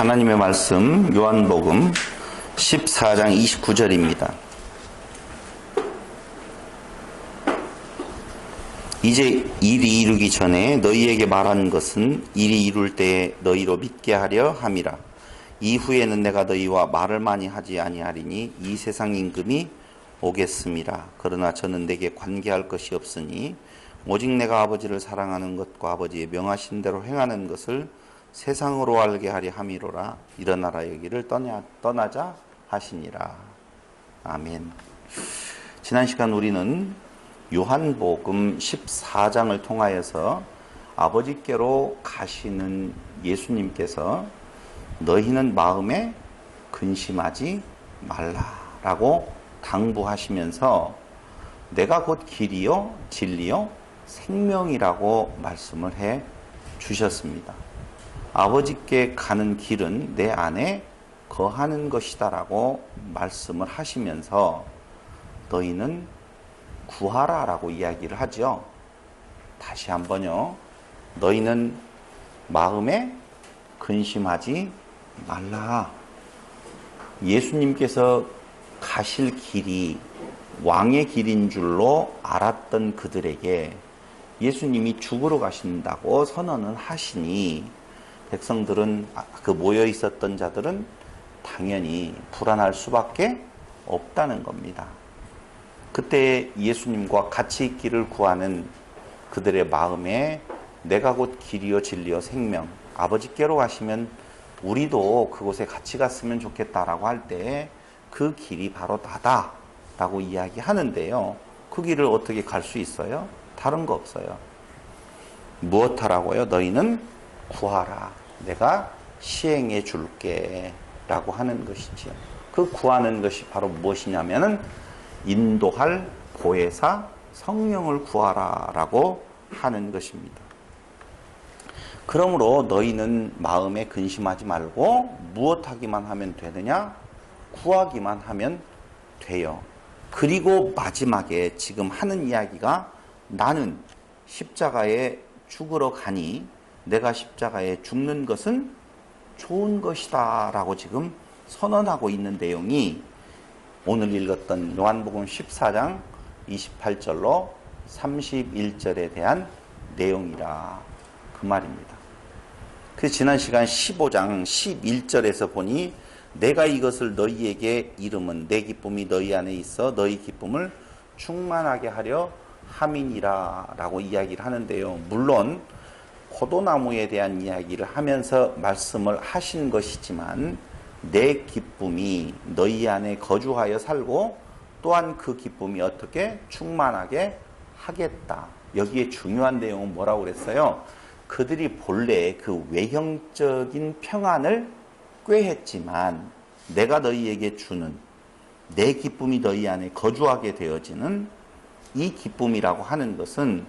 하나님의 말씀 요한복음 14장 29절입니다. 이제 일이 이루기 전에 너희에게 말한 것은 일이 이룰 때에 너희로 믿게 하려 함이라. 이후에는 내가 너희와 말을 많이 하지 아니하리니 이 세상 임금이 오겠음이라. 그러나 저는 내게 관계할 것이 없으니 오직 내가 아버지를 사랑하는 것과 아버지의 명하신 대로 행하는 것을 세상으로 알게 하려 함이로라. 일어나라 여기를 떠나자 하시니라. 아멘. 지난 시간 우리는 요한복음 14장을 통하여서 아버지께로 가시는 예수님께서 너희는 마음에 근심하지 말라라고 당부하시면서 내가 곧 길이요 진리요 생명이라고 말씀을 해 주셨습니다. 아버지께 가는 길은 내 안에 거하는 것이다라고 말씀을 하시면서 너희는 구하라라고 이야기를 하죠. 다시 한번요. 너희는 마음에 근심하지 말라. 예수님께서 가실 길이 왕의 길인 줄로 알았던 그들에게 예수님이 죽으러 가신다고 선언을 하시니 백성들은, 그 모여 있었던 자들은 당연히 불안할 수밖에 없다는 겁니다. 그때 예수님과 같이 있기를 구하는 그들의 마음에 내가 곧 길이요 진리요 생명, 아버지께로 가시면 우리도 그곳에 같이 갔으면 좋겠다라고 할 때 그 길이 바로 나다 라고 이야기하는데요. 그 길을 어떻게 갈 수 있어요? 다른 거 없어요. 무엇 하라고요? 너희는 구하라. 내가 시행해 줄게 라고 하는 것이지요. 그 구하는 것이 바로 무엇이냐면은 인도할 보혜사 성령을 구하라 라고 하는 것입니다. 그러므로 너희는 마음에 근심하지 말고 무엇하기만 하면 되느냐? 구하기만 하면 돼요. 그리고 마지막에 지금 하는 이야기가 나는 십자가에 죽으러 가니 내가 십자가에 죽는 것은 좋은 것이다 라고 지금 선언하고 있는 내용이 오늘 읽었던 요한복음 14장 28절로 31절에 대한 내용이라 그 말입니다. 그 지난 시간 15장 11절에서 보니 내가 이것을 너희에게 이름은 내 기쁨이 너희 안에 있어 너희 기쁨을 충만하게 하려 함이니라 라고 이야기를 하는데요. 물론 포도나무에 대한 이야기를 하면서 말씀을 하신 것이지만 내 기쁨이 너희 안에 거주하여 살고 또한 그 기쁨이 어떻게 충만하게 하겠다. 여기에 중요한 내용은 뭐라고 그랬어요? 그들이 본래 그 외형적인 평안을 꾀했지만 내가 너희에게 주는 내 기쁨이 너희 안에 거주하게 되어지는 이 기쁨이라고 하는 것은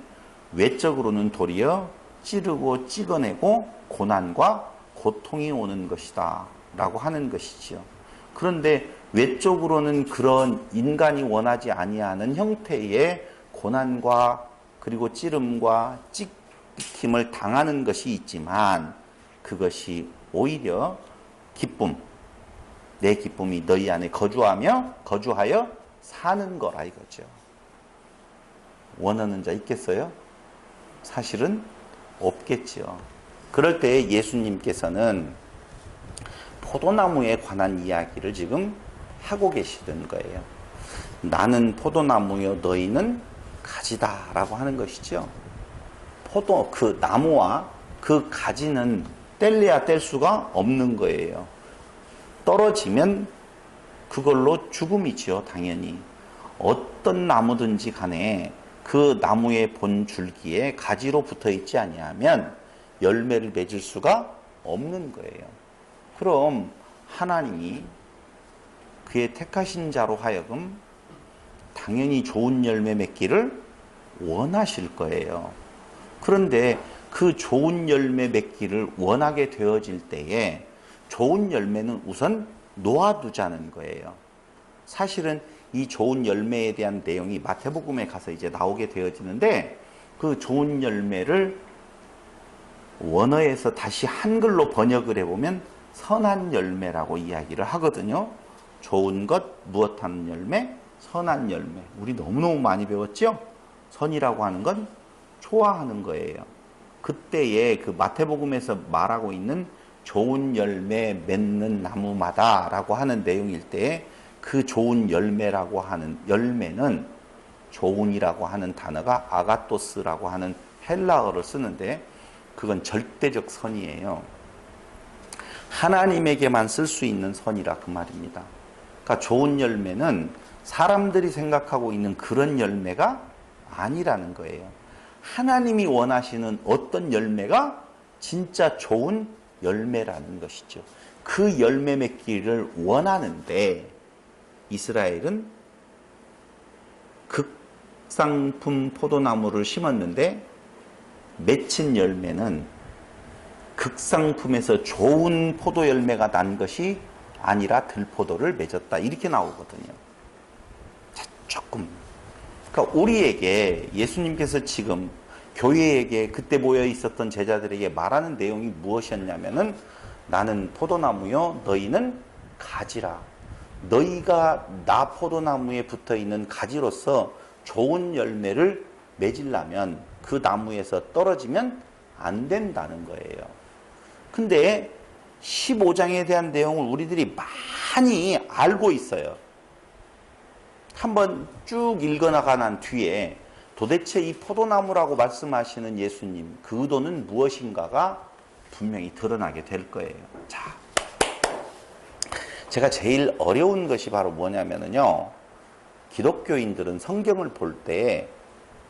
외적으로는 도리어 찌르고 찍어내고 고난과 고통이 오는 것이다 라고 하는 것이지요. 그런데 외적으로는 그런 인간이 원하지 아니하는 형태의 고난과 그리고 찌름과 찍힘을 당하는 것이 있지만 그것이 오히려 기쁨, 내 기쁨이 너희 안에 거주하여 사는 거라 이거죠. 원하는 자 있겠어요? 사실은 없겠지요. 그럴 때 예수님께서는 포도나무에 관한 이야기를 지금 하고 계시던 거예요. 나는 포도나무요 너희는 가지다 라고 하는 것이죠. 그 나무와 그 가지는 뗄래야 뗄 수가 없는 거예요. 떨어지면 그걸로 죽음이지요. 당연히. 어떤 나무든지 간에 그 나무의 본 줄기에 가지로 붙어 있지 아니하면 열매를 맺을 수가 없는 거예요. 그럼 하나님이 그의 택하신 자로 하여금 당연히 좋은 열매 맺기를 원하실 거예요. 그런데 그 좋은 열매 맺기를 원하게 되어질 때에 좋은 열매는 우선 놓아두자는 거예요. 사실은 이 좋은 열매에 대한 내용이 마태복음에 가서 이제 나오게 되어지는데 그 좋은 열매를 원어에서 다시 한글로 번역을 해보면 선한 열매라고 이야기를 하거든요. 좋은 것, 무엇하는 열매? 선한 열매. 우리 너무너무 많이 배웠죠? 선이라고 하는 건 좋아하는 거예요. 그때에 그 마태복음에서 말하고 있는 좋은 열매 맺는 나무마다라고 하는 내용일 때 그 좋은 열매라고 하는 열매는 좋은이라고 하는 단어가 아가토스라고 하는 헬라어를 쓰는데 그건 절대적 선이에요. 하나님에게만 쓸 수 있는 선이라 그 말입니다. 그러니까 좋은 열매는 사람들이 생각하고 있는 그런 열매가 아니라는 거예요. 하나님이 원하시는 어떤 열매가 진짜 좋은 열매라는 것이죠. 그 열매 맺기를 원하는데 이스라엘은 극상품 포도나무를 심었는데 맺힌 열매는 극상품에서 좋은 포도 열매가 난 것이 아니라 들포도를 맺었다. 이렇게 나오거든요. 자, 조금. 그러니까 우리에게 예수님께서 지금 교회에게 그때 모여 있었던 제자들에게 말하는 내용이 무엇이었냐면은 나는 포도나무요 너희는 가지라. 너희가 나 포도나무에 붙어 있는 가지로서 좋은 열매를 맺으려면 그 나무에서 떨어지면 안 된다는 거예요. 근데 15장에 대한 내용을 우리들이 많이 알고 있어요. 한번 쭉 읽어나가 난 뒤에 도대체 이 포도나무라고 말씀하시는 예수님, 그 의도는 무엇인가가 분명히 드러나게 될 거예요. 자, 제가 제일 어려운 것이 바로 뭐냐면요. 기독교인들은 성경을 볼 때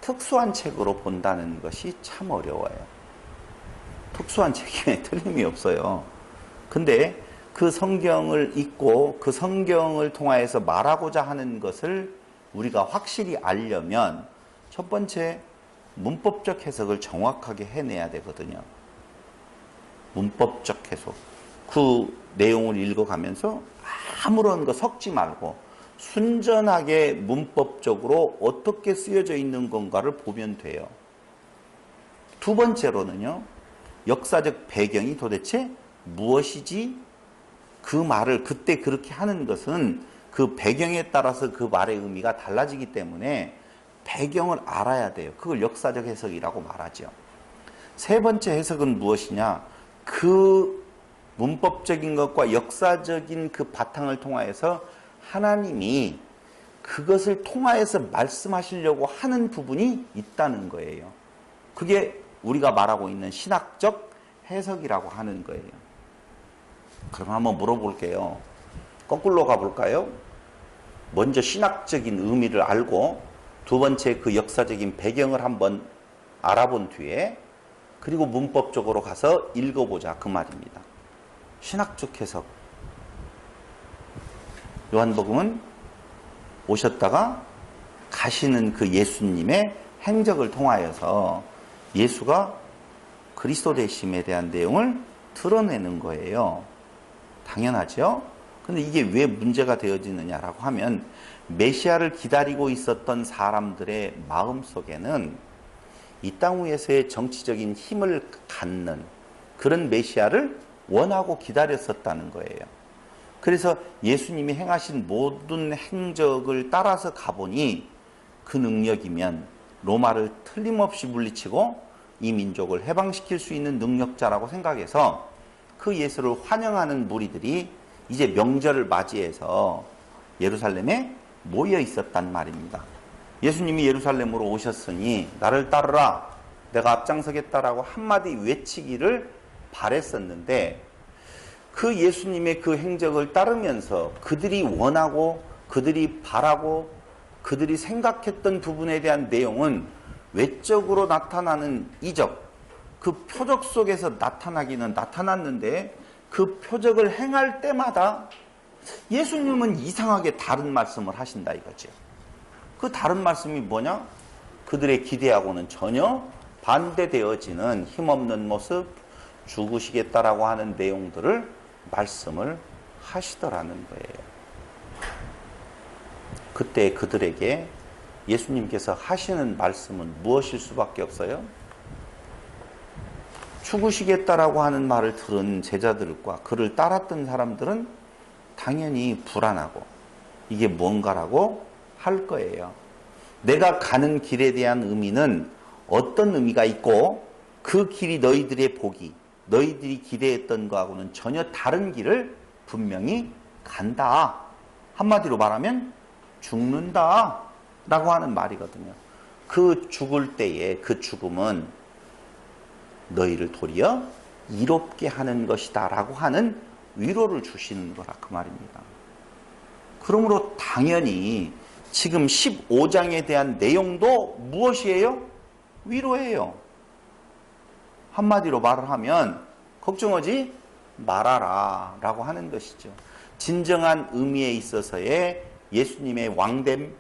특수한 책으로 본다는 것이 참 어려워요. 특수한 책임에 틀림이 없어요. 근데 그 성경을 읽고 그 성경을 통하여서 말하고자 하는 것을 우리가 확실히 알려면 첫 번째 문법적 해석을 정확하게 해내야 되거든요. 문법적 해석. 그 내용을 읽어가면서 아무런 거 섞지 말고 순전하게 문법적으로 어떻게 쓰여져 있는 건가를 보면 돼요. 두 번째로는요. 역사적 배경이 도대체 무엇이지? 그 말을 그때 그렇게 하는 것은 그 배경에 따라서 그 말의 의미가 달라지기 때문에 배경을 알아야 돼요. 그걸 역사적 해석이라고 말하죠. 세 번째 해석은 무엇이냐? 그 문법적인 것과 역사적인 그 바탕을 통하여서 하나님이 그것을 통하여서 말씀하시려고 하는 부분이 있다는 거예요. 그게 우리가 말하고 있는 신학적 해석이라고 하는 거예요. 그럼 한번 물어볼게요. 거꾸로 가볼까요? 먼저 신학적인 의미를 알고 두 번째 그 역사적인 배경을 한번 알아본 뒤에 그리고 문법적으로 가서 읽어보자 그 말입니다. 신학적 해석. 요한복음은 오셨다가 가시는 그 예수님의 행적을 통하여서 예수가 그리스도 되심에 대한 내용을 드러내는 거예요. 당연하죠? 근데 이게 왜 문제가 되어지느냐라고 하면 메시아를 기다리고 있었던 사람들의 마음속에는 이 땅 위에서의 정치적인 힘을 갖는 그런 메시아를 원하고 기다렸었다는 거예요. 그래서 예수님이 행하신 모든 행적을 따라서 가보니 그 능력이면 로마를 틀림없이 물리치고 이 민족을 해방시킬 수 있는 능력자라고 생각해서 그 예수를 환영하는 무리들이 이제 명절을 맞이해서 예루살렘에 모여 있었단 말입니다. 예수님이 예루살렘으로 오셨으니 나를 따르라 내가 앞장서겠다라고 한마디 외치기를 바랬었는데 그 예수님의 그 행적을 따르면서 그들이 원하고 그들이 바라고 그들이 생각했던 부분에 대한 내용은 외적으로 나타나는 이적, 그 표적 속에서 나타나기는 나타났는데 그 표적을 행할 때마다 예수님은 이상하게 다른 말씀을 하신다 이거죠. 그 다른 말씀이 뭐냐? 그들의 기대하고는 전혀 반대되어지는 힘없는 모습, 죽으시겠다라고 하는 내용들을 말씀을 하시더라는 거예요. 그때 그들에게 예수님께서 하시는 말씀은 무엇일 수밖에 없어요? 죽으시겠다라고 하는 말을 들은 제자들과 그를 따랐던 사람들은 당연히 불안하고 이게 뭔가라고 할 거예요. 내가 가는 길에 대한 의미는 어떤 의미가 있고 그 길이 너희들의 복이, 너희들이 기대했던 거하고는 전혀 다른 길을 분명히 간다. 한마디로 말하면 죽는다 라고 하는 말이거든요. 그 죽을 때에 그 죽음은 너희를 도리어 이롭게 하는 것이다 라고 하는 위로를 주시는 거라 그 말입니다. 그러므로 당연히 지금 15장에 대한 내용도 무엇이에요? 위로예요. 한마디로 말을 하면 걱정하지 말아라 라고 하는 것이죠. 진정한 의미에 있어서의 예수님의 왕됨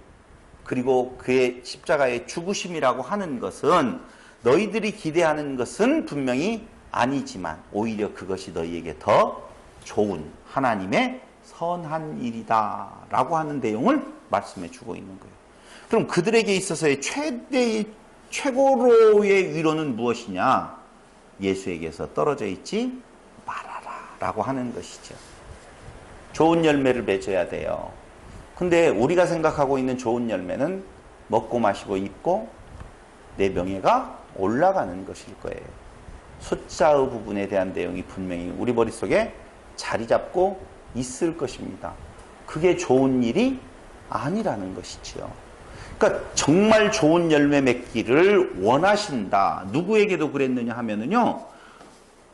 그리고 그의 십자가의 죽으심이라고 하는 것은 너희들이 기대하는 것은 분명히 아니지만 오히려 그것이 너희에게 더 좋은 하나님의 선한 일이다 라고 하는 내용을 말씀해 주고 있는 거예요. 그럼 그들에게 있어서의 최고로의 위로는 무엇이냐? 예수에게서 떨어져 있지 말아라 라고 하는 것이죠. 좋은 열매를 맺어야 돼요. 근데 우리가 생각하고 있는 좋은 열매는 먹고 마시고 입고 내 명예가 올라가는 것일 거예요. 숫자의 부분에 대한 내용이 분명히 우리 머릿속에 자리 잡고 있을 것입니다. 그게 좋은 일이 아니라는 것이지요. 그러니까 정말 좋은 열매 맺기를 원하신다. 누구에게도 그랬느냐 하면은요.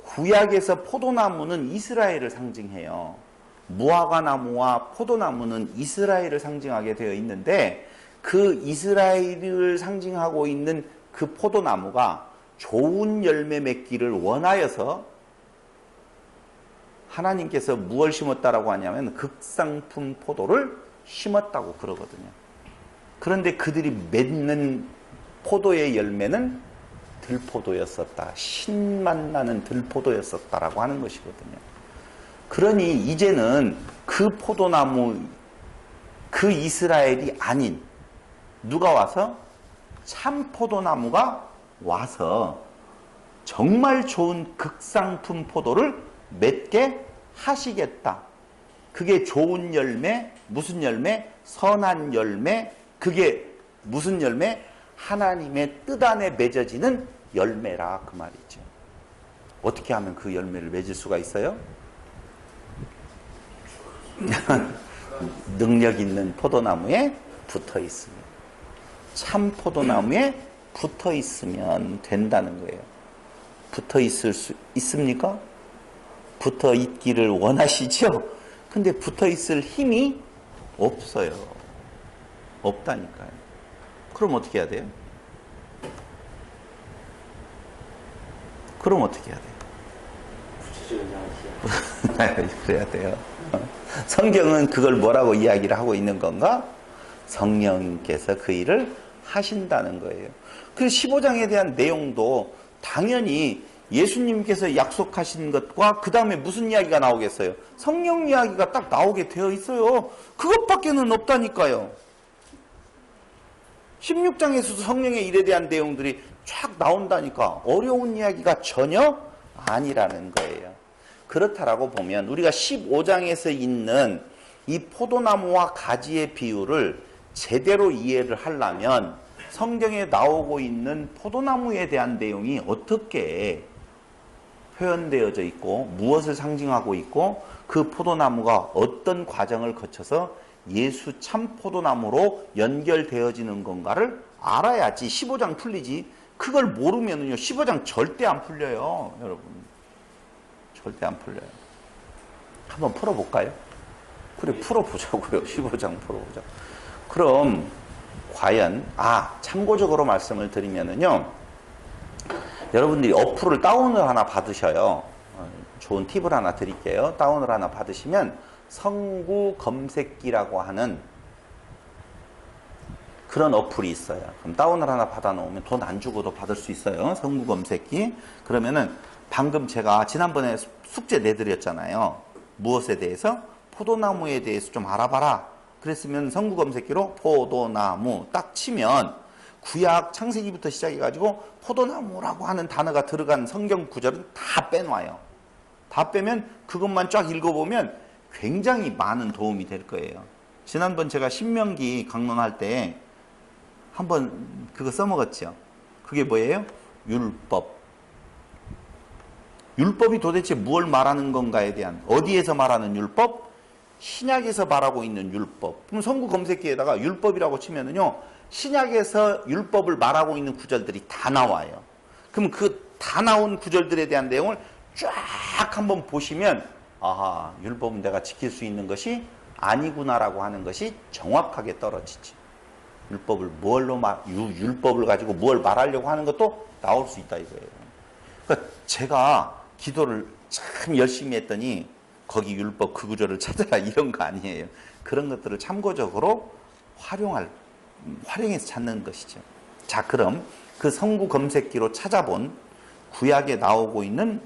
구약에서 포도나무는 이스라엘을 상징해요. 무화과나무와 포도나무는 이스라엘을 상징하게 되어 있는데 그 이스라엘을 상징하고 있는 그 포도나무가 좋은 열매 맺기를 원하여서 하나님께서 무엇을 심었다라고 하냐면 극상품 포도를 심었다고 그러거든요. 그런데 그들이 맺는 포도의 열매는 들포도였었다. 신맛 나는 들포도였었다라고 하는 것이거든요. 그러니 이제는 그 포도나무, 그 이스라엘이 아닌 누가 와서 참 포도나무가 와서 정말 좋은 극상품 포도를 맺게 하시겠다. 그게 좋은 열매, 무슨 열매? 선한 열매. 그게 무슨 열매? 하나님의 뜻 안에 맺어지는 열매라 그 말이죠. 어떻게 하면 그 열매를 맺을 수가 있어요? 능력 있는 포도나무에 붙어 있으면, 참 포도나무에 붙어 있으면 된다는 거예요. 붙어 있을 수 있습니까? 붙어 있기를 원하시죠? 근데 붙어 있을 힘이 없어요. 없다니까요. 그럼 어떻게 해야 돼요? 그럼 어떻게 해야 돼요? 그래야 돼요. 성경은 그걸 뭐라고 이야기를 하고 있는 건가? 성령께서 그 일을 하신다는 거예요. 그 15장에 대한 내용도 당연히 예수님께서 약속하신 것과 그 다음에 무슨 이야기가 나오겠어요? 성령 이야기가 딱 나오게 되어 있어요. 그것밖에는 없다니까요. 16장에서도 성령의 일에 대한 내용들이 쫙 나온다니까 어려운 이야기가 전혀 아니라는 거예요. 그렇다라고 보면 우리가 15장에서 있는 이 포도나무와 가지의 비유를 제대로 이해를 하려면 성경에 나오고 있는 포도나무에 대한 내용이 어떻게 표현되어져 있고 무엇을 상징하고 있고 그 포도나무가 어떤 과정을 거쳐서 예수 참 포도나무로 연결되어지는 건가를 알아야지 15장 풀리지. 그걸 모르면은요 15장 절대 안 풀려요, 여러분. 절대 안 풀려요. 한번 풀어볼까요? 그래, 풀어보자고요. 15장 풀어보자. 그럼 과연 참고적으로 말씀을 드리면은요, 여러분들이 어플을 다운을 하나 받으셔요. 좋은 팁을 하나 드릴게요. 다운을 하나 받으시면 성구 검색기라고 하는 그런 어플이 있어요. 그럼 다운을 하나 받아 놓으면 돈 안 주고도 받을 수 있어요. 성구 검색기. 그러면은 방금 제가 지난번에 숙제 내드렸잖아요. 무엇에 대해서? 포도나무에 대해서 좀 알아봐라. 그랬으면 성구 검색기로 포도나무 딱 치면 구약 창세기부터 시작해가지고 포도나무라고 하는 단어가 들어간 성경 구절은 다 빼놔요. 다 빼면 그것만 쫙 읽어보면 굉장히 많은 도움이 될 거예요. 지난번 제가 신명기 강론할 때 한번 그거 써먹었죠. 그게 뭐예요? 율법. 율법이 도대체 무엇을 말하는 건가에 대한, 어디에서 말하는 율법? 신약에서 말하고 있는 율법. 그럼 성구 검색기에다가 율법이라고 치면은요, 신약에서 율법을 말하고 있는 구절들이 다 나와요. 그럼 그 다 나온 구절들에 대한 내용을 쫙 한번 보시면, 아하, 율법은 내가 지킬 수 있는 것이 아니구나라고 하는 것이 정확하게 떨어지지. 율법을 가지고 뭘 말하려고 하는 것도 나올 수 있다 이거예요. 그러니까 제가 기도를 참 열심히 했더니 거기 율법 그 구절을 찾아라 이런 거 아니에요. 그런 것들을 참고적으로 활용해서 찾는 것이죠. 자, 그럼 그 성구 검색기로 찾아본 구약에 나오고 있는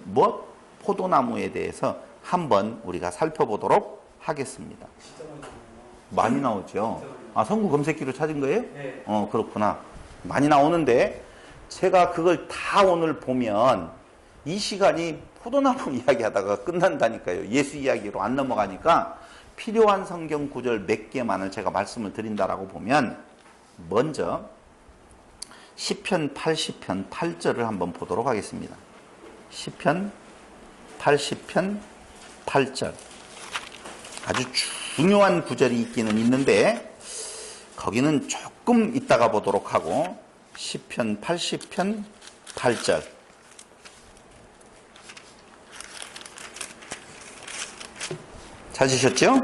포도나무에 대해서 한번 우리가 살펴보도록 하겠습니다. 많이 나오죠. 아, 성구 검색기로 찾은 거예요? 네. 그렇구나. 많이 나오는데 제가 그걸 다 오늘 보면 이 시간이 포도나무 이야기하다가 끝난다니까요. 예수 이야기로 안 넘어가니까 필요한 성경 구절 몇 개만을 제가 말씀을 드린다라고 보면, 먼저 시편 80편 8절을 한번 보도록 하겠습니다. 시편 80편 8절. 아주 중요한 구절이 있기는 있는데 거기는 조금 이따가 보도록 하고, 시편 80편 8절. 찾으셨죠?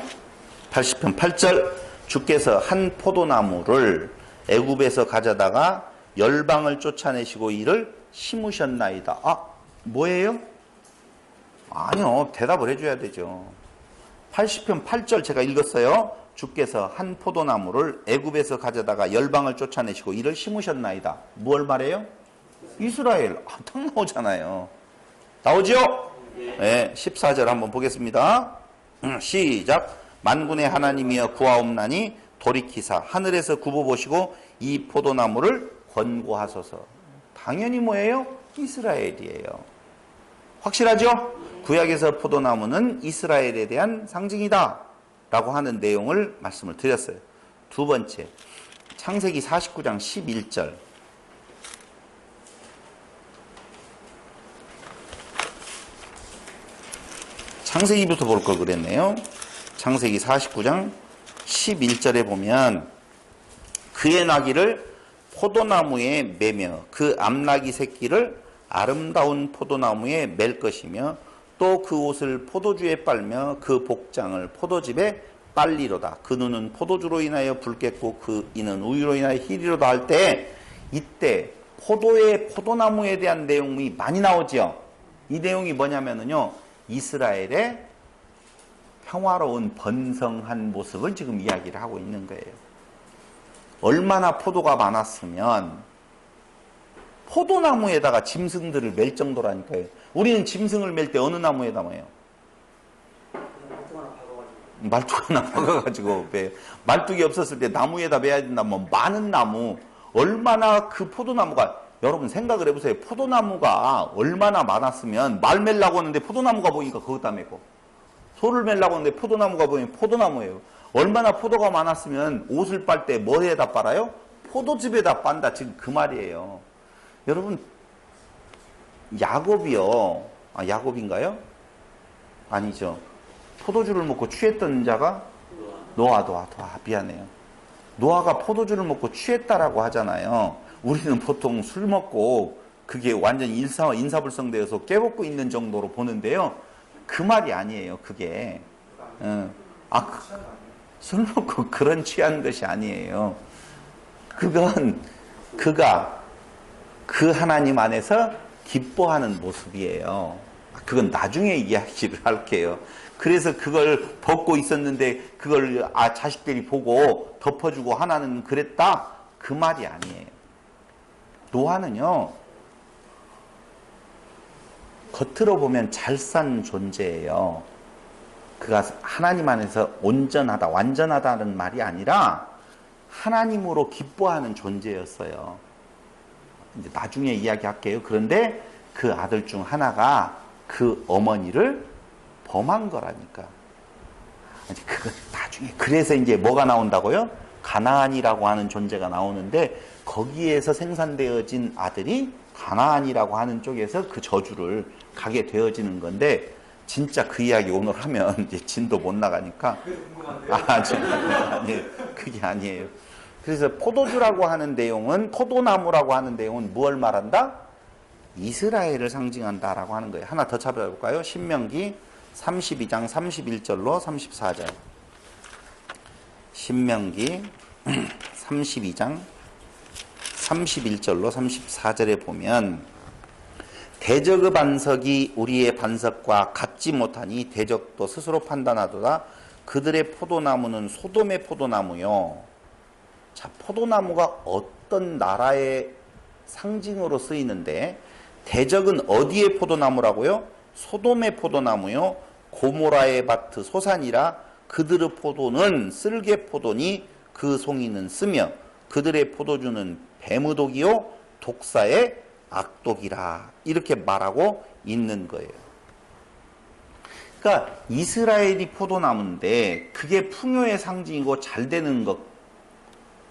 80편 8절. 주께서 한 포도나무를 애굽에서 가져다가 열방을 쫓아내시고 이를 심으셨나이다. 아, 뭐예요? 아니요, 대답을 해줘야 되죠. 80편 8절 제가 읽었어요. 주께서 한 포도나무를 애굽에서 가져다가 열방을 쫓아내시고 이를 심으셨나이다. 뭘 말해요? 이스라엘. 아, 딱 나오잖아요. 나오죠? 네, 14절 한번 보겠습니다. 시작. 만군의 하나님이여 구하옵나니 돌이키사 하늘에서 굽어보시고 이 포도나무를 권고하소서. 당연히 뭐예요? 이스라엘이에요. 확실하죠? 구약에서 포도나무는 이스라엘에 대한 상징이다 라고 하는 내용을 말씀을 드렸어요. 두 번째, 창세기 49장 11절. 창세기부터 볼 걸 그랬네요. 창세기 49장 11절에 보면, 그의 나귀를 포도나무에 매며 그 암나귀 새끼를 아름다운 포도나무에 맬 것이며 또 그 옷을 포도주에 빨며 그 복장을 포도즙에 빨리로다. 그 눈은 포도주로 인하여 붉겠고 그 이는 우유로 인하여 희리로다 할 때, 이때 포도나무에 대한 내용이 많이 나오죠. 이 내용이 뭐냐면요, 이스라엘의 평화로운 번성한 모습을 지금 이야기를 하고 있는 거예요. 얼마나 포도가 많았으면 포도나무에다가 짐승들을 맬 정도라니까요. 우리는 짐승을 맬 때 어느 나무에다 매요? 말뚝 하나 박아가지고 매요. 말뚝이 없었을 때 나무에다 매야 된다면 많은 나무, 얼마나 그 포도나무가, 여러분 생각을 해보세요. 포도나무가 얼마나 많았으면 말 멜라고 하는데 포도나무가 보이니까 그것다 매고, 소를 멜라고 하는데 포도나무가 보이면 포도나무예요. 얼마나 포도가 많았으면 옷을 빨 때 뭐에다 빨아요? 포도즙에다 빤다. 지금 그 말이에요. 여러분, 야곱이요. 아, 야곱인가요? 아니죠. 포도주를 먹고 취했던 자가 노아. 미안해요. 노아가 포도주를 먹고 취했다라고 하잖아요. 우리는 보통 술 먹고 그게 완전 인사불성되어서 깨먹고 있는 정도로 보는데요. 그 말이 아니에요, 그게. 술 먹고 그런 취한 것이 아니에요. 그건 그가 그 하나님 안에서 기뻐하는 모습이에요. 그건 나중에 이야기를 할게요. 그래서 그걸 벗고 있었는데 그걸 자식들이 보고 덮어주고 하나는 그랬다? 그 말이 아니에요. 노아는요, 겉으로 보면 잘 산 존재예요. 그가 하나님 안에서 온전하다, 완전하다는 말이 아니라 하나님으로 기뻐하는 존재였어요. 이제 나중에 이야기할게요. 그런데 그 아들 중 하나가 그 어머니를 범한 거라니까. 그건 나중에. 그래서 이제 뭐가 나온다고요? 가나안이라고 하는 존재가 나오는데 거기에서 생산되어진 아들이 가나안이라고 하는 쪽에서 그 저주를 가게 되어지는 건데 진짜 그 이야기 오늘 하면 이제 진도 못 나가니까. 아니에요. 그게 아니에요. 그래서 포도주라고 하는 내용은, 포도나무라고 하는 내용은 무엇을 말한다? 이스라엘을 상징한다라고 하는 거예요. 하나 더 찾아볼까요? 신명기 32장 31절로 34절. 신명기 32장 31절로 34절에 보면 대적의 반석이 우리의 반석과 같지 못하니 대적도 스스로 판단하도다. 그들의 포도나무는 소돔의 포도나무요. 자, 포도나무가 어떤 나라의 상징으로 쓰이는데 대적은 어디의 포도나무라고요? 소돔의 포도나무요. 고모라의 밭의 소산이라 그들의 포도는 쓸개 포도니 그 송이는 쓰며 그들의 포도주는 뱀의독이요 독사의 악독이라 이렇게 말하고 있는 거예요. 그러니까 이스라엘이 포도나무인데 그게 풍요의 상징이고 잘 되는 것.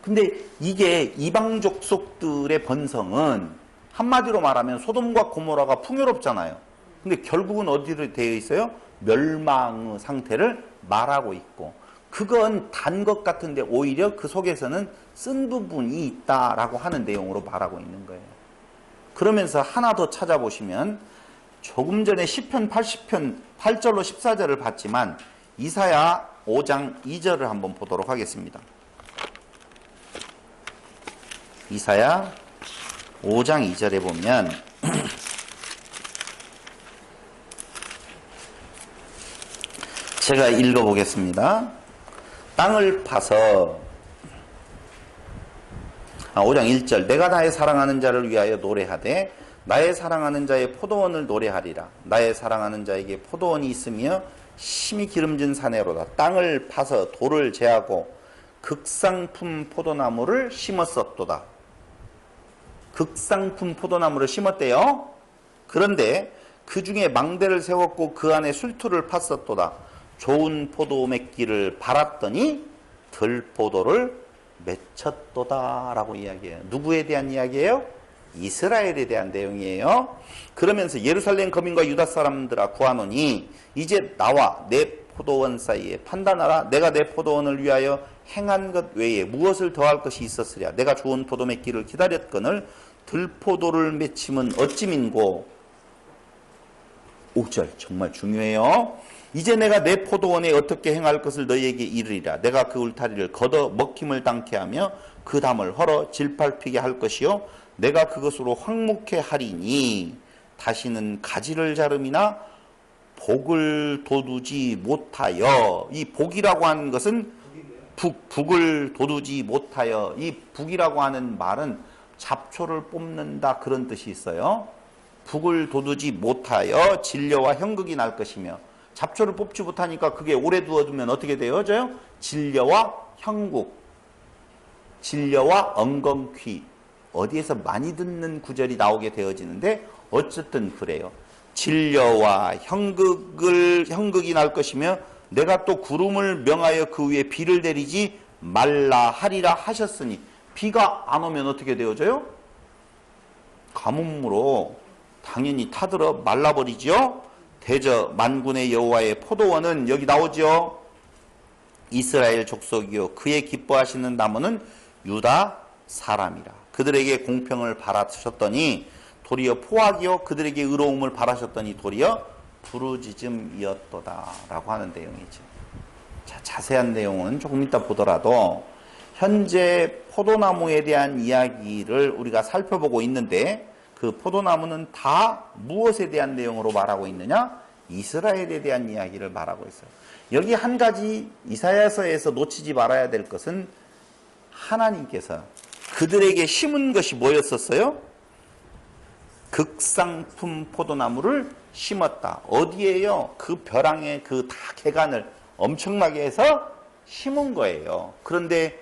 근데 이게 이방 족속들의 번성은 한마디로 말하면 소돔과 고모라가 풍요롭잖아요. 근데 결국은 어디로 되어 있어요? 멸망의 상태를 말하고 있고 그건 단 것 같은데 오히려 그 속에서는 쓴 부분이 있다라고 하는 내용으로 말하고 있는 거예요. 그러면서 하나 더 찾아보시면 조금 전에 시편 80편 8절로 14절을 봤지만 이사야 5장 2절을 한번 보도록 하겠습니다. 이사야 5장 2절에 보면 제가 읽어보겠습니다. 땅을 파서 5장 1절 내가 나의 사랑하는 자를 위하여 노래하되 나의 사랑하는 자의 포도원을 노래하리라. 나의 사랑하는 자에게 포도원이 있으며 심히 기름진 사내로다. 땅을 파서 돌을 제하고 극상품 포도나무를 심었었도다. 극상품 포도나무를 심었대요. 그런데 그 중에 망대를 세웠고 그 안에 술투를 팠었도다. 좋은 포도 맺기를 바랐더니 들포도를 맺혔도다 라고 이야기해요. 누구에 대한 이야기예요? 이스라엘에 대한 내용이에요. 그러면서 예루살렘 거민과 유다 사람들아 구하노니 이제 나와 내 포도원 사이에 판단하라. 내가 내 포도원을 위하여 행한 것 외에 무엇을 더할 것이 있었으랴. 내가 좋은 포도 맺기를 기다렸거늘 들포도를 맺힘은 어찌민고. 5절 정말 중요해요. 이제 내가 내 포도원에 어떻게 행할 것을 너희에게 이르리라. 내가 그 울타리를 걷어 먹힘을 당케 하며 그 담을 헐어 질팔피게 할 것이요 내가 그것으로 황무케 하리니 다시는 가지를 자름이나 복을 돋우지 못하여. 이 복이라고 하는 것은 북을 돋우지 못하여. 이 북이라고 하는 말은 잡초를 뽑는다 그런 뜻이 있어요. 북을 돋우지 못하여 진려와 형극이 날 것이며. 잡초를 뽑지 못하니까 그게 오래 두어두면 어떻게 되어져요? 진려와 형국, 진려와 엉겅퀴. 어디에서 많이 듣는 구절이 나오게 되어지는데 어쨌든 그래요. 진려와 형극이 날 것이며 내가 또 구름을 명하여 그 위에 비를 내리지 말라 하리라 하셨으니 비가 안 오면 어떻게 되어져요? 가뭄으로 당연히 타들어 말라버리죠. 대저 만군의 여호와의 포도원은 여기 나오죠. 이스라엘 족속이요 그의 기뻐하시는 나무는 유다 사람이라. 그들에게 공평을 바라셨더니 도리어 포악이요 그들에게 의로움을 바라셨더니 도리어 부르짖음이었도다 라고 하는 내용이죠. 자, 자세한 내용은 조금 이따 보더라도 현재 포도나무에 대한 이야기를 우리가 살펴보고 있는데 그 포도나무는 다 무엇에 대한 내용으로 말하고 있느냐? 이스라엘에 대한 이야기를 말하고 있어요. 여기 한 가지 이사야서에서 놓치지 말아야 될 것은 하나님께서 그들에게 심은 것이 뭐였었어요? 극상품 포도나무를 심었다. 어디에요? 그 벼랑에 그 다 개간을 엄청나게 해서 심은 거예요. 그런데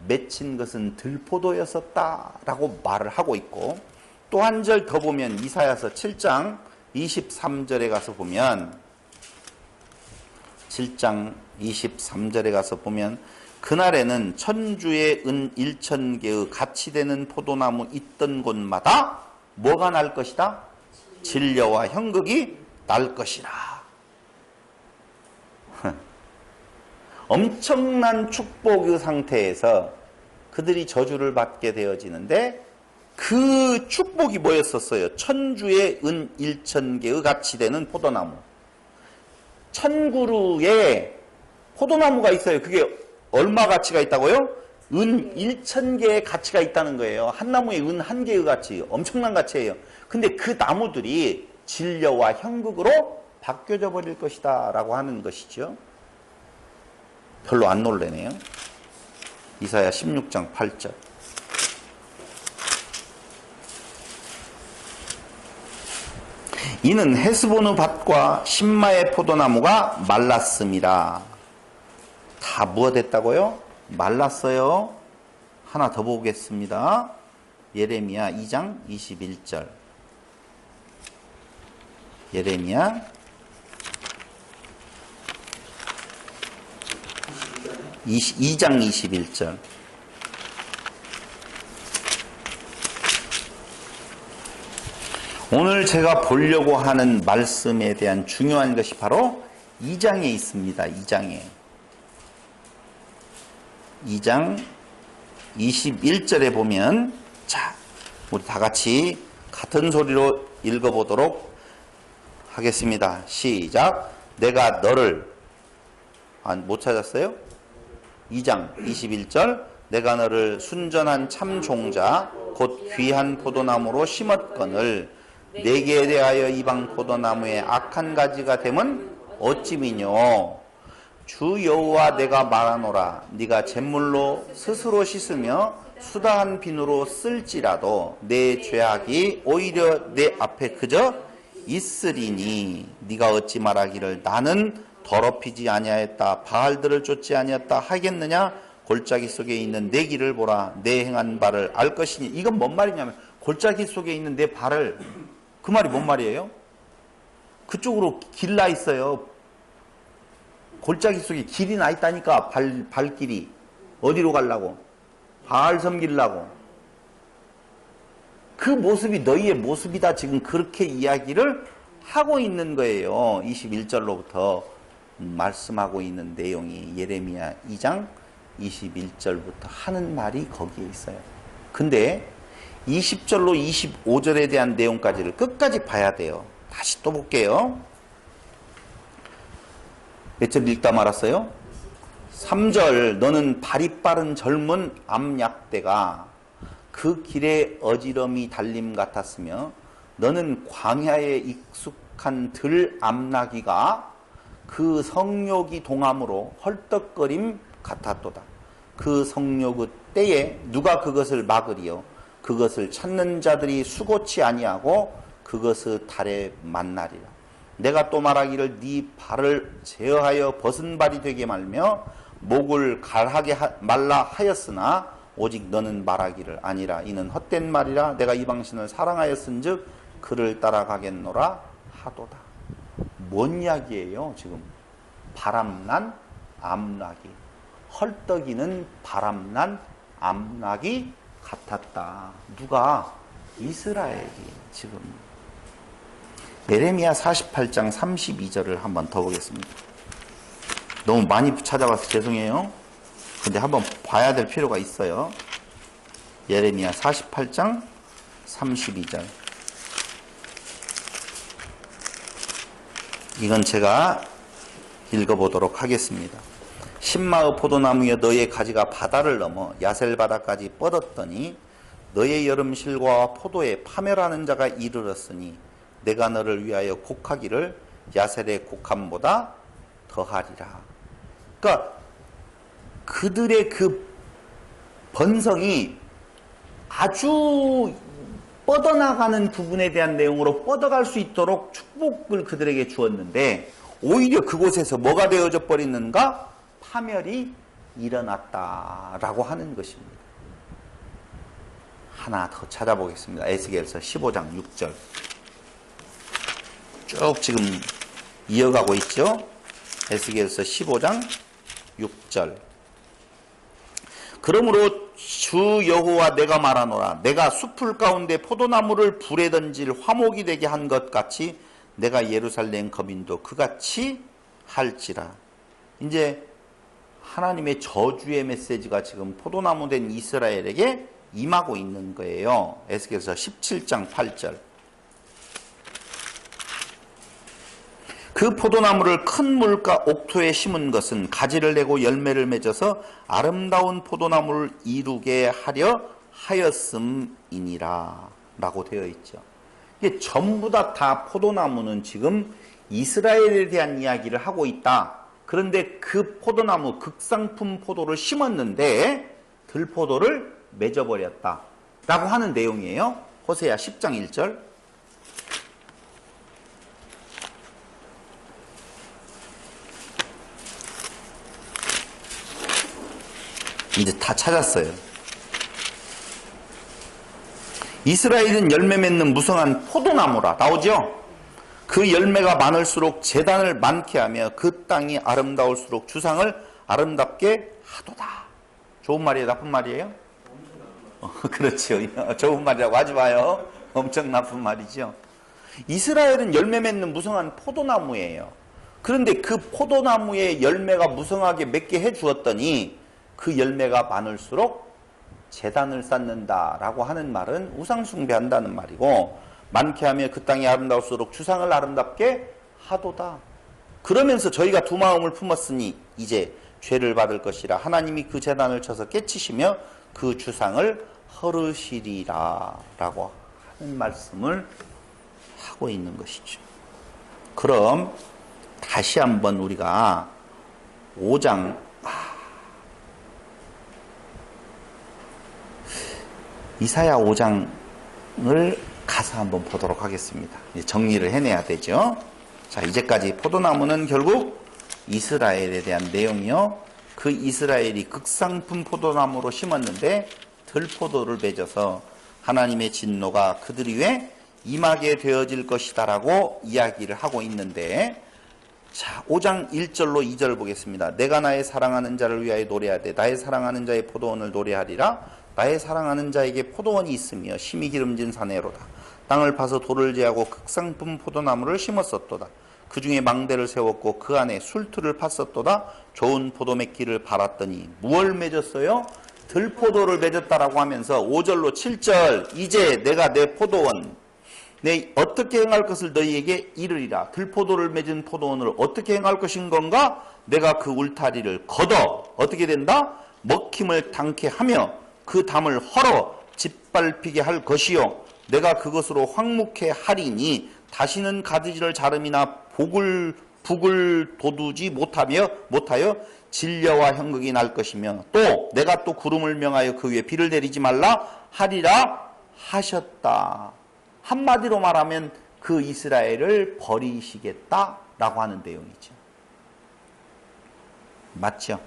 맺힌 것은 들포도였었다라고 말을 하고 있고 또 한 절 더 보면 이사야서 7장 23절에 가서 보면 7장 23절에 가서 보면 그날에는 천주의 은 1,000개의 같이 되는 포도나무 있던 곳마다 뭐가 날 것이다? 진려와 형극이 날 것이라. 엄청난 축복의 상태에서 그들이 저주를 받게 되어지는데 그 축복이 뭐였었어요? 천주의 은 1,000개의 같이 되는 포도나무. 1000그루에 포도나무가 있어요. 그게 얼마 가치가 있다고요? 은 1,000개의 가치가 있다는 거예요. 한 나무에 은 1개의 가치. 엄청난 가치예요. 근데 그 나무들이 진려와 형극으로 바뀌어져 버릴 것이다 라고 하는 것이죠. 별로 안 놀래네요. 이사야 16장 8절. 이는 헤스본의 밭과 신마의 포도나무가 말랐습니다. 다 무엇했다고요? 말랐어요. 하나 더 보겠습니다. 예레미야 2장 21절. 예레미야 2장 21절. 오늘 제가 보려고 하는 말씀에 대한 중요한 것이 바로 2장에 있습니다. 2장에. 2장 21절에 보면, 자, 우리 다 같이 같은 소리로 읽어보도록 하겠습니다. 시작. 내가 너를, 못 찾았어요? 2장 21절. 내가 너를 순전한 참 종자 곧 귀한 포도나무로 심었거늘 내게 대하여 이방 포도나무의 악한 가지가 되면 어찌미뇨. 주 여호와 내가 말하노라. 네가 잿물로 스스로 씻으며 수다한 비누로 쓸지라도 내 죄악이 오히려 내 앞에 그저 있으리니 네가 어찌 말하기를 나는 더럽히지 아니하였다 바알들을 쫓지 아니하였다 하겠느냐. 골짜기 속에 있는 내 길을 보라. 내 행한 바를 알 것이니. 이건 뭔 말이냐면 골짜기 속에 있는 내 발을, 그 말이 뭔 말이에요? 그쪽으로 길 나 있어요. 골짜기 속에 길이 나 있다니까. 발길이. 어디로 가려고? 바알 섬기려고. 그 모습이 너희의 모습이다. 지금 그렇게 이야기를 하고 있는 거예요. 21절로부터 말씀하고 있는 내용이 예레미야 2장 21절부터 하는 말이 거기에 있어요. 근데 20절로 25절에 대한 내용까지를 끝까지 봐야 돼요. 다시 또 볼게요. 몇 절 읽다 말았어요? 3절. 너는 발이 빠른 젊은 암약대가 그 길에 어지럼이 달림 같았으며 너는 광야에 익숙한 들 암나귀가 그 성욕이 동함으로 헐떡거림 같았도다. 그 성욕의 때에 누가 그것을 막으리요? 그것을 찾는 자들이 수고치 아니하고 그것의 달에 만나리라. 내가 또 말하기를 네 발을 제어하여 벗은 발이 되게 말며 목을 갈하게 말라 하였으나 오직 너는 말하기를 아니라 이는 헛된 말이라. 내가 이방신을 사랑하였은즉 그를 따라가겠노라 하도다. 뭔 이야기예요 지금? 바람난 암나귀, 헐떡이는 바람난 암나귀 같았다. 누가? 이스라엘이. 지금 예레미야 48장 32절을 한번 더 보겠습니다. 너무 많이 찾아봐서 죄송해요. 근데 한번 봐야 될 필요가 있어요. 예레미야 48장 32절. 이건 제가 읽어보도록 하겠습니다. 신마의 포도나무여 너의 가지가 바다를 넘어 야셀 바다까지 뻗었더니 너의 여름 실과와 포도에 파멸하는 자가 이르렀으니 내가 너를 위하여 곡하기를 야셀의 곡함보다 더하리라. 그러니까 그들의 그 번성이 아주 뻗어나가는 부분에 대한 내용으로 뻗어갈 수 있도록 축복을 그들에게 주었는데 오히려 그곳에서 뭐가 되어져 버리는가? 파멸이 일어났다라고 하는 것입니다. 하나 더 찾아보겠습니다. 에스겔서 15장 6절. 쭉 지금 이어가고 있죠. 에스겔서 15장 6절. 그러므로 주 여호와 내가 말하노라. 내가 숲풀 가운데 포도나무를 불에 던질 화목이 되게 한 것 같이 내가 예루살렘 거민도 그같이 할지라. 이제 하나님의 저주의 메시지가 지금 포도나무 된 이스라엘에게 임하고 있는 거예요. 에스겔서 17장 8절. 그 포도나무를 큰 물가 옥토에 심은 것은 가지를 내고 열매를 맺어서 아름다운 포도나무를 이루게 하려 하였음이니라 라고 되어 있죠. 이게 전부 다 포도나무는 지금 이스라엘에 대한 이야기를 하고 있다. 그런데 그 포도나무 극상품 포도를 심었는데 들포도를 맺어버렸다 라고 하는 내용이에요. 호세아 10장 1절. 이제 다 찾았어요. 이스라엘은 열매 맺는 무성한 포도나무라 나오죠? 그 열매가 많을수록 재단을 많게 하며 그 땅이 아름다울수록 주상을 아름답게 하도다. 좋은 말이에요? 나쁜 말이에요? 그렇죠. 좋은 말이라고 하지 마요. 엄청 나쁜 말이죠. 이스라엘은 열매 맺는 무성한 포도나무예요. 그런데 그 포도나무의 열매가 무성하게 맺게 해주었더니 그 열매가 많을수록 제단을 쌓는다라고 하는 말은 우상숭배한다는 말이고, 많게 하며 그 땅이 아름다울수록 주상을 아름답게 하도다. 그러면서 저희가 두 마음을 품었으니 이제 죄를 받을 것이라. 하나님이 그 제단을 쳐서 깨치시며 그 주상을 헐으시리라 라고 하는 말씀을 하고 있는 것이죠. 그럼 다시 한번 우리가 5장 이사야 5장을 가서 한번 보도록 하겠습니다. 정리를 해내야 되죠. 자, 이제까지 포도나무는 결국 이스라엘에 대한 내용이요. 그 이스라엘이 극상품 포도나무로 심었는데 들포도를 맺어서 하나님의 진노가 그들 위에 임하게 되어질 것이다 라고 이야기를 하고 있는데, 자, 5장 1절로 2절 보겠습니다. 내가 나의 사랑하는 자를 위하여 노래하되 나의 사랑하는 자의 포도원을 노래하리라. 나의 사랑하는 자에게 포도원이 있으며 심히 기름진 사내로다. 땅을 파서 돌을 제하고 극상품 포도나무를 심었었도다. 그 중에 망대를 세웠고 그 안에 술틀을 팠었도다. 좋은 포도 맺기를 바랐더니 무엇을 맺었어요? 들포도를 맺었다라고 하면서 5절로 7절 이제 내가 내 포도원 내 어떻게 행할 것을 너희에게 이르리라. 들포도를 맺은 포도원을 어떻게 행할 것인 건가? 내가 그 울타리를 걷어 어떻게 된다? 먹힘을 당케 하며 그 담을 헐어 짓밟히게 할 것이요 내가 그것으로 황묵해 하리니 다시는 가지를 자름이나 북을 돋우지 못하여 진려와 형극이 날 것이며 또 내가 또 구름을 명하여 그 위에 비를 내리지 말라 하리라 하셨다. 한마디로 말하면 그 이스라엘을 버리시겠다라고 하는 내용이죠. 맞죠?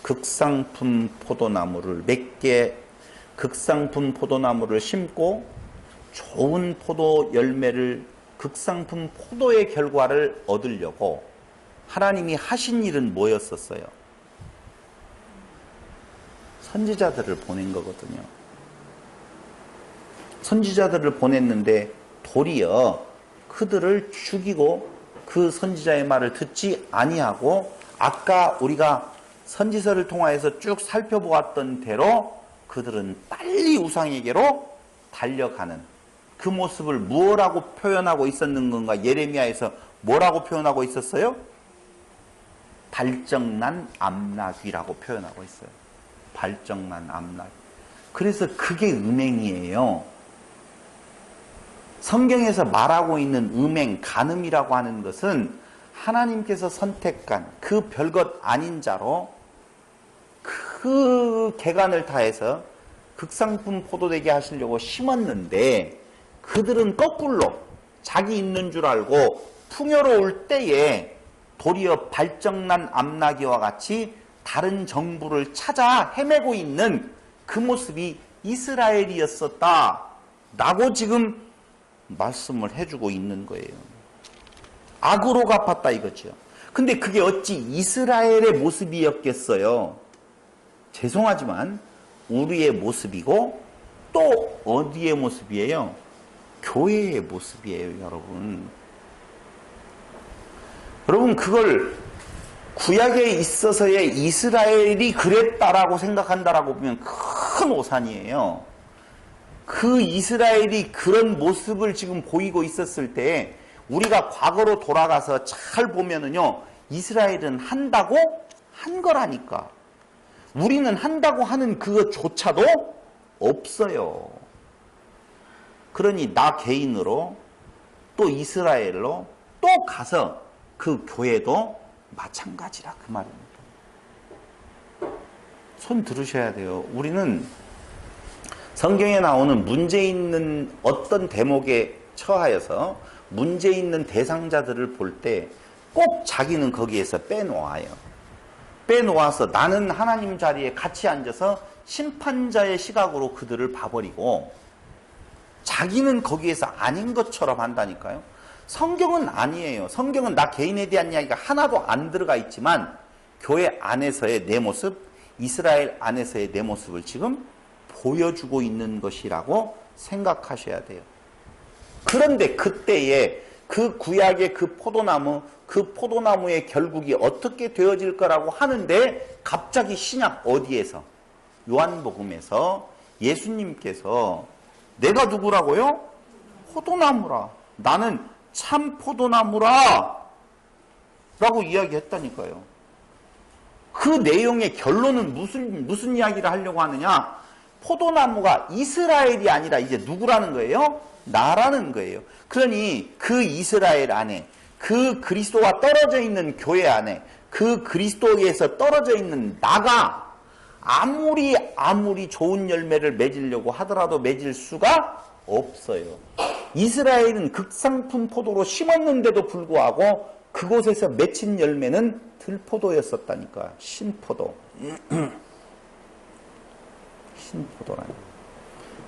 극상품 포도나무를 몇 개 극상품 포도나무를 심고 좋은 포도 열매를 극상품 포도의 결과를 얻으려고 하나님이 하신 일은 뭐였었어요? 선지자들을 보낸 거거든요. 선지자들을 보냈는데 도리어 그들을 죽이고 그 선지자의 말을 듣지 아니하고 아까 우리가 선지서를 통하여서 쭉 살펴보았던 대로 그들은 빨리 우상에게로 달려가는 그 모습을 무엇라고 표현하고 있었는 건가? 예레미야에서 뭐라고 표현하고 있었어요? 발정난 암나귀라고 표현하고 있어요. 발정난 암나귀. 그래서 그게 음행이에요. 성경에서 말하고 있는 음행, 간음이라고 하는 것은 하나님께서 선택한 그 별것 아닌 자로 그 개간을 다해서 극상품 포도되게 하시려고 심었는데 그들은 거꾸로 자기 있는 줄 알고 풍요로울 때에 도리어 발정난 암나귀와 같이 다른 정부를 찾아 헤매고 있는 그 모습이 이스라엘이었었다 라고 지금 말씀을 해주고 있는 거예요. 악으로 갚았다 이거죠. 근데 그게 어찌 이스라엘의 모습이었겠어요? 죄송하지만 우리의 모습이고 또 어디의 모습이에요? 교회의 모습이에요, 여러분. 여러분, 그걸 구약에 있어서의 이스라엘이 그랬다라고 생각한다라고 보면 큰 오산이에요. 그 이스라엘이 그런 모습을 지금 보이고 있었을 때 우리가 과거로 돌아가서 잘 보면은요, 이스라엘은 한다고 한 거라니까. 우리는 한다고 하는 그것조차도 없어요. 그러니 나 개인으로 또 이스라엘로 또 가서 그 교회도 마찬가지라 그 말입니다. 손 들으셔야 돼요. 우리는 성경에 나오는 문제 있는 어떤 대목에 처하여서 문제 있는 대상자들을 볼 때 꼭 자기는 거기에서 빼놓아요. 빼놓아서 나는 하나님 자리에 같이 앉아서 심판자의 시각으로 그들을 봐버리고 자기는 거기에서 아닌 것처럼 한다니까요. 성경은 아니에요. 성경은 나 개인에 대한 이야기가 하나도 안 들어가 있지만 교회 안에서의 내 모습, 이스라엘 안에서의 내 모습을 지금 보여주고 있는 것이라고 생각하셔야 돼요. 그런데 그때에 그 구약의 그 포도나무의 결국이 어떻게 되어질 거라고 하는데 갑자기 신약 어디에서? 요한복음에서 예수님께서 내가 누구라고요? 포도나무라. 나는 참 포도나무라. 라고 이야기했다니까요. 그 내용의 결론은 무슨 이야기를 하려고 하느냐? 포도나무가 이스라엘이 아니라 이제 누구라는 거예요? 나라는 거예요. 그러니 그 이스라엘 안에, 그 그리스도와 떨어져 있는 교회 안에, 그 그리스도에서 떨어져 있는 나가 아무리 좋은 열매를 맺으려고 하더라도 맺을 수가 없어요. 이스라엘은 극상품 포도로 심었는데도 불구하고 그곳에서 맺힌 열매는 들포도였었다니까. 신포도. 신포도라니.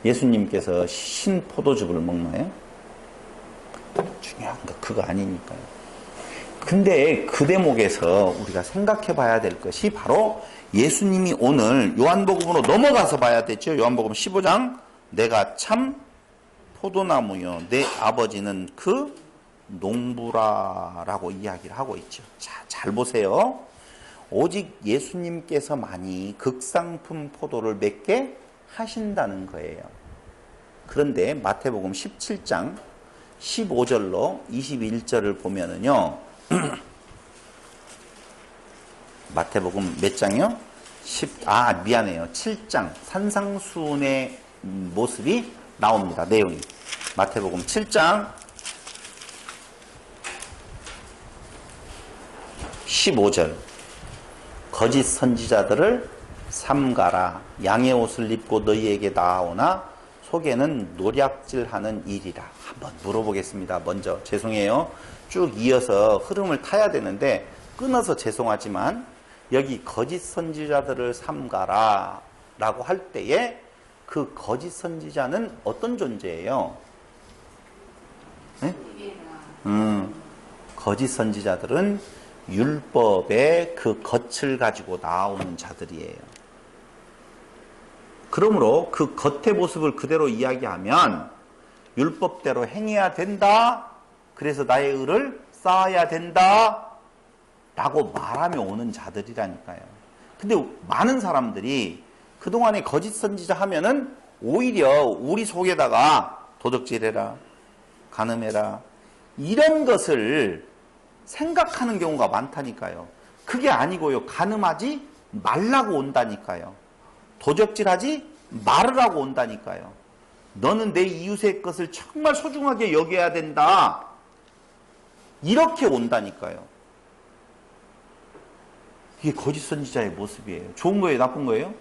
예수님께서 신포도즙을 먹나요? 중요한 거 그거 아니니까요. 근데 그 대목에서 우리가 생각해 봐야 될 것이 바로 예수님이 오늘 요한복음으로 넘어가서 봐야 되죠. 요한복음 15장 내가 참 포도나무요 내 아버지는 그 농부라라고 이야기를 하고 있죠. 자, 잘 보세요. 오직 예수님께서만이 극상품 포도를 맺게 하신다는 거예요. 그런데 마태복음 17장 15절로 21절을 보면은요. 마태복음 몇 장이요? 7장 산상수훈의 모습이 나옵니다. 내용이. 마태복음 7장 15절 거짓 선지자들을 삼가라. 양의 옷을 입고 너희에게 나아오나 속에는 노략질하는 일이라. 한번 물어보겠습니다. 먼저 죄송해요. 쭉 이어서 흐름을 타야 되는데 끊어서 죄송하지만 여기 거짓 선지자들을 삼가라 라고 할 때에 그 거짓 선지자는 어떤 존재예요? 네? 거짓 선지자들은 율법의 그 겉을 가지고 나오는 자들이에요. 그러므로 그 겉의 모습을 그대로 이야기하면 율법대로 행해야 된다. 그래서 나의 의를 쌓아야 된다. 라고 말하며 오는 자들이라니까요. 근데 많은 사람들이 그동안에 거짓 선지자 하면은 오히려 우리 속에다가 도적질해라, 간음해라, 이런 것을 생각하는 경우가 많다니까요. 그게 아니고요. 간음하지 말라고 온다니까요. 도적질하지 말으라고 온다니까요. 너는 내 이웃의 것을 정말 소중하게 여겨야 된다. 이렇게 온다니까요. 이게 거짓 선지자의 모습이에요. 좋은 거예요? 나쁜 거예요?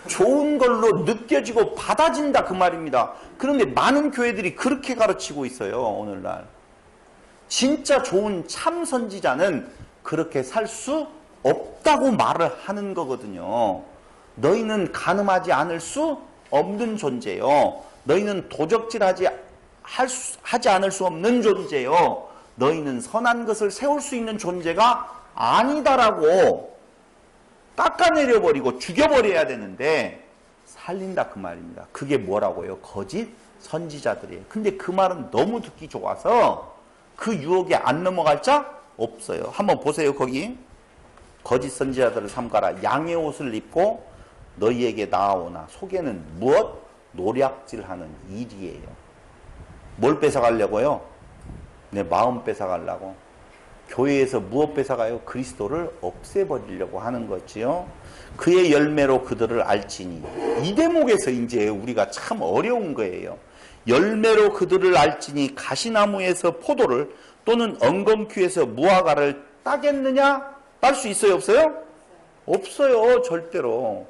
좋은 걸로 느껴지고 받아진다 그 말입니다. 그런데 많은 교회들이 그렇게 가르치고 있어요. 오늘날. 진짜 좋은 참 선지자는 그렇게 살 수 없다고 말을 하는 거거든요. 너희는 간음하지 않을 수 없는 존재요. 너희는 도적질하지 않을 수 없는 존재요. 너희는 선한 것을 세울 수 있는 존재가 아니다라고 깎아내려버리고 죽여버려야 되는데 살린다 그 말입니다. 그게 뭐라고요? 거짓 선지자들이에요. 근데 그 말은 너무 듣기 좋아서 그 유혹에 안 넘어갈 자 없어요. 한번 보세요. 거기 거짓 선지자들을 삼가라. 양의 옷을 입고 너희에게 나아오나 속에는 무엇? 노략질하는 일이에요. 뭘 뺏어가려고요? 내 마음 뺏어가려고. 교회에서 무엇 뺏어가요? 그리스도를 없애버리려고 하는 거지요. 그의 열매로 그들을 알지니. 이 대목에서 이제 우리가 참 어려운 거예요. 열매로 그들을 알지니 가시나무에서 포도를 또는 엉겅퀴에서 무화과를 따겠느냐? 딸 수 있어요? 없어요? 없어요. 절대로.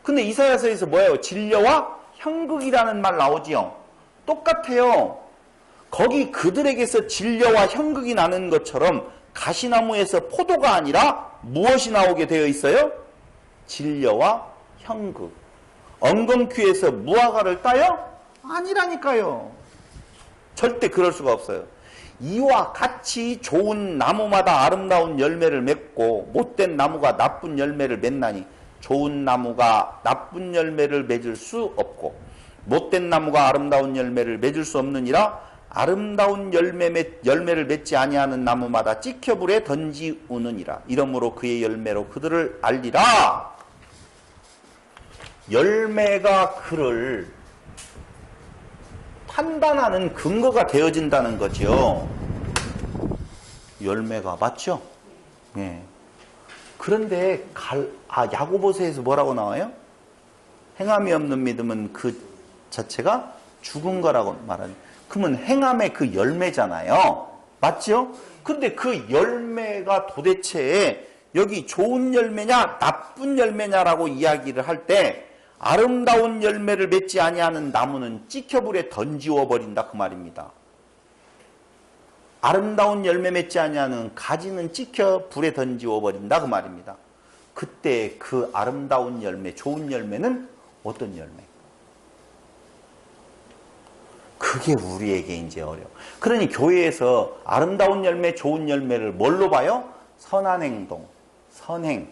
근데 이사야서에서 뭐예요? 진려와 형극이라는 말 나오지요. 똑같아요. 거기 그들에게서 진려와 형극이 나는 것처럼 가시나무에서 포도가 아니라 무엇이 나오게 되어 있어요? 진려와 형극. 엉겅퀴에서 무화과를 따요? 아니라니까요. 절대 그럴 수가 없어요. 이와 같이 좋은 나무마다 아름다운 열매를 맺고 못된 나무가 나쁜 열매를 맺나니 좋은 나무가 나쁜 열매를 맺을 수 없고 못된 나무가 아름다운 열매를 맺을 수 없느니라. 아름다운 열매를 맺지 아니하는 나무마다 찍혀 불에 던지우느니라. 이러므로 그의 열매로 그들을 알리라. 열매가 그를 판단하는 근거가 되어진다는 거죠. 열매가 맞죠? 네. 그런데 야고보서에서 뭐라고 나와요? 행함이 없는 믿음은 그 자체가 죽은 거라고 말하는. 그러면 행함의 그 열매잖아요. 맞죠? 근데 그 열매가 도대체 여기 좋은 열매냐 나쁜 열매냐라고 이야기를 할 때 아름다운 열매를 맺지 아니하는 나무는 찍혀 불에 던지워 버린다 그 말입니다. 아름다운 열매 맺지 아니하는 가지는 찍혀 불에 던지워 버린다 그 말입니다. 그때 그 아름다운 열매, 좋은 열매는 어떤 열매? 그게 우리에게 이제 어려워. 그러니 교회에서 아름다운 열매, 좋은 열매를 뭘로 봐요? 선한 행동, 선행,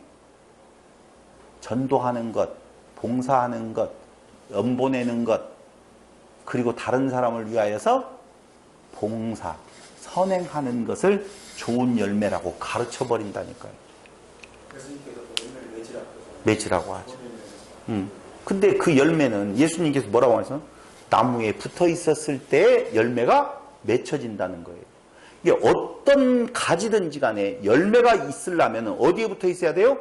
전도하는 것, 봉사하는 것, 연보내는 것, 그리고 다른 사람을 위하여서 봉사, 선행하는 것을 좋은 열매라고 가르쳐 버린다니까요. 맺으라고 하죠. 근데 그 열매는 예수님께서 뭐라고 하셨어요? 나무에 붙어 있었을 때 열매가 맺혀진다는 거예요. 이게 어떤 가지든지 간에 열매가 있으려면 어디에 붙어 있어야 돼요?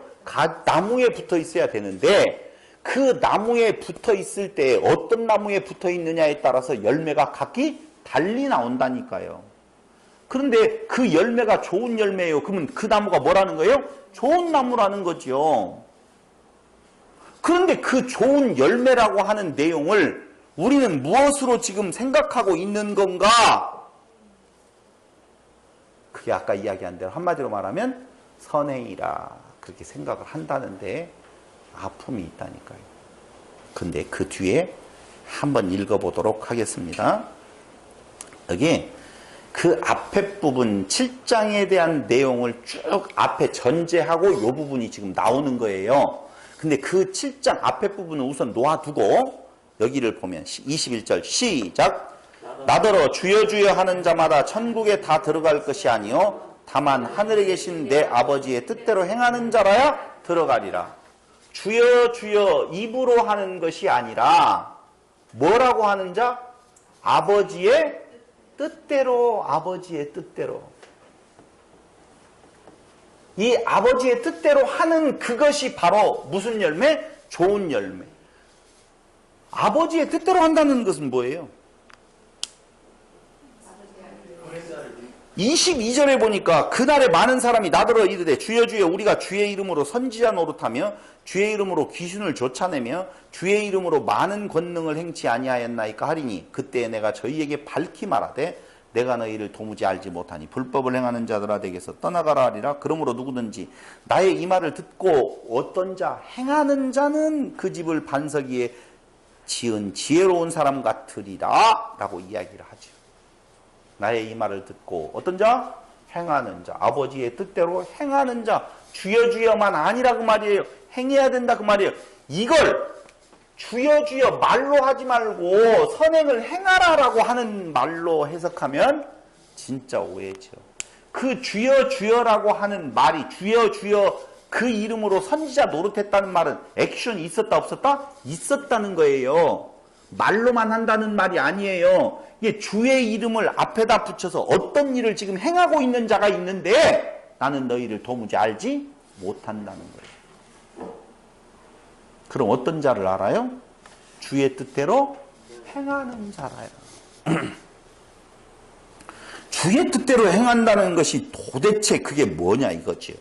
나무에 붙어 있어야 되는데 그 나무에 붙어 있을 때 어떤 나무에 붙어 있느냐에 따라서 열매가 각기 달리 나온다니까요. 그런데 그 열매가 좋은 열매예요. 그러면 그 나무가 뭐라는 거예요? 좋은 나무라는 거죠. 그런데 그 좋은 열매라고 하는 내용을 우리는 무엇으로 지금 생각하고 있는 건가? 그게 아까 이야기한 대로 한마디로 말하면 선행이라 그렇게 생각을 한다는데 아픔이 있다니까요. 근데 그 뒤에 한번 읽어보도록 하겠습니다. 여기 그 앞에 부분 7장에 대한 내용을 쭉 앞에 전제하고 이 부분이 지금 나오는 거예요. 근데 그 7장 앞에 부분은 우선 놓아두고 여기를 보면 21절 시작. 나더러 주여 주여 하는 자마다 천국에 다 들어갈 것이 아니요 다만 하늘에 계신 내 아버지의 뜻대로 행하는 자라야 들어가리라. 주여 주여 입으로 하는 것이 아니라 뭐라고 하는 자? 아버지의 뜻대로, 아버지의 뜻대로. 이 아버지의 뜻대로 하는 그것이 바로 무슨 열매? 좋은 열매. 아버지의 뜻대로 한다는 것은 뭐예요? 22절에 보니까 그날에 많은 사람이 나더러 이르되 주여 주여 우리가 주의 이름으로 선지자 노릇하며 주의 이름으로 귀신을 쫓아내며 주의 이름으로 많은 권능을 행치 아니하였나이까 하리니 그때 내가 저희에게 밝히 말하되 내가 너희를 도무지 알지 못하니 불법을 행하는 자들아 내게서 떠나가라 하리라. 그러므로 누구든지 나의 이 말을 듣고 어떤 자 행하는 자는 그 집을 반석 위에 지은 지혜로운 사람 같으리라 라고 이야기를 하죠. 나의 이 말을 듣고 어떤 자? 행하는 자. 아버지의 뜻대로 행하는 자. 주여 주여만 아니라 그 말이에요. 행해야 된다 그 말이에요. 이걸 주여 주여 말로 하지 말고 선행을 행하라라고 하는 말로 해석하면 진짜 오해죠. 그 주여 주여라고 하는 말이 주여 주여 그 이름으로 선지자 노릇했다는 말은 액션이 있었다 없었다? 있었다는 거예요. 말로만 한다는 말이 아니에요. 이게 주의 이름을 앞에다 붙여서 어떤 일을 지금 행하고 있는 자가 있는데 나는 너희를 도무지 알지 못한다는 거예요. 그럼 어떤 자를 알아요? 주의 뜻대로 행하는 자라요. 주의 뜻대로 행한다는 것이 도대체 그게 뭐냐 이거죠.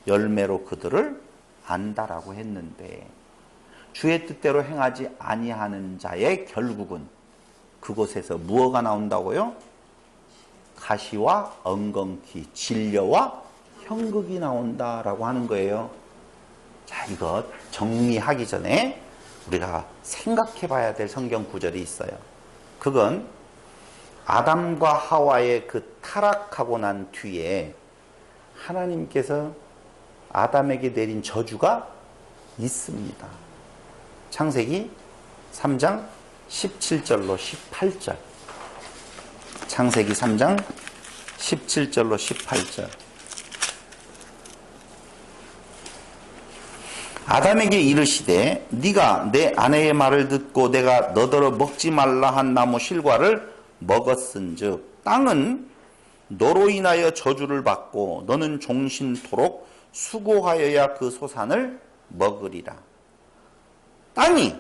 열매로 그들을 안다라고 했는데 주의 뜻대로 행하지 아니하는 자의 결국은 그곳에서 무엇가 나온다고요? 가시와 엉겅퀴, 진려와 형극이 나온다라고 하는 거예요. 자, 이거 정리하기 전에 우리가 생각해 봐야 될 성경 구절이 있어요. 그건 아담과 하와의 그 타락하고 난 뒤에 하나님께서 아담에게 내린 저주가 있습니다. 창세기 3장 17절로 18절. 창세기 3장 17절로 18절. 아담에게 이르시되 네가 내 아내의 말을 듣고 내가 너더러 먹지 말라 한 나무 실과를 먹었은즉 땅은 너로 인하여 저주를 받고 너는 종신토록 수고하여야 그 소산을 먹으리라. 땅이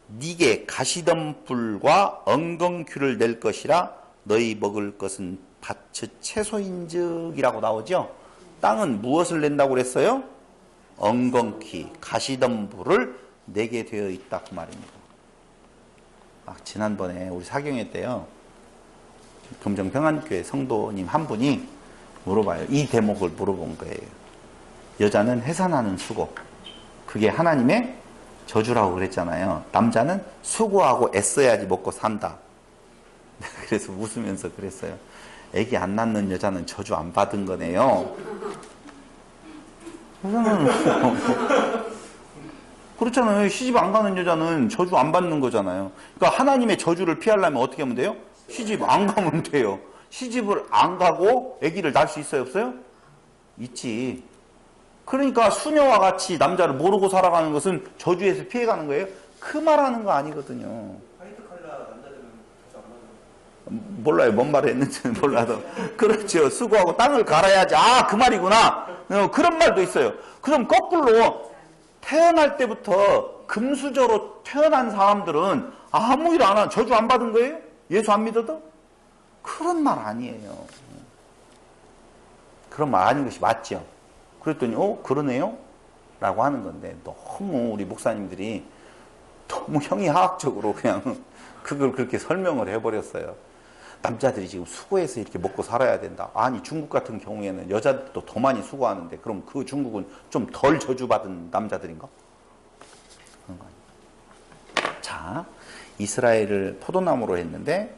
네게 가시덤불과 엉겅퀴를 낼 것이라 너희 먹을 것은 밭의 채소인즉이라고 나오죠. 땅은 무엇을 낸다고 그랬어요? 엉겅퀴, 가시덤불을 내게 되어 있다 그 말입니다. 지난번에 우리 사경회 때요, 금정평안교회 성도님 한 분이 물어봐요. 이 대목을 물어본 거예요. 여자는 해산하는 수고, 그게 하나님의 저주라고 그랬잖아요. 남자는 수고하고 애써야지 먹고 산다. 그래서 웃으면서 그랬어요. 애기 안 낳는 여자는 저주 안 받은 거네요. 그렇잖아요. 시집 안 가는 여자는 저주 안 받는 거잖아요. 그러니까 하나님의 저주를 피하려면 어떻게 하면 돼요? 시집 안 가면 돼요. 시집을 안 가고 아기를 낳을 수 있어요, 없어요? 있지. 그러니까 수녀와 같이 남자를 모르고 살아가는 것은 저주에서 피해가는 거예요? 그 말하는 거 아니거든요. 화이트 칼라 남자들은 저주 안 받아요. 몰라요. 뭔 말을 했는지는 몰라도. 그렇죠. 수고하고 땅을 갈아야지. 아, 그 말이구나. 그런 말도 있어요. 그럼 거꾸로 태어날 때부터 금수저로 태어난 사람들은 아무 일 안 하는 저주 안 받은 거예요? 예수 안 믿어도? 그런 말 아니에요. 그런 말 아닌 것이 맞죠. 그랬더니 그러네요? 라고 하는 건데 너무 우리 목사님들이 너무 형이하학적으로 그냥 그걸 그렇게 설명을 해버렸어요. 남자들이 지금 수고해서 이렇게 먹고 살아야 된다. 아니 중국 같은 경우에는 여자들도 더 많이 수고하는데 그럼 그 중국은 좀 덜 저주받은 남자들인가? 그런 거 아니에요. 자, 이스라엘을 포도나무로 했는데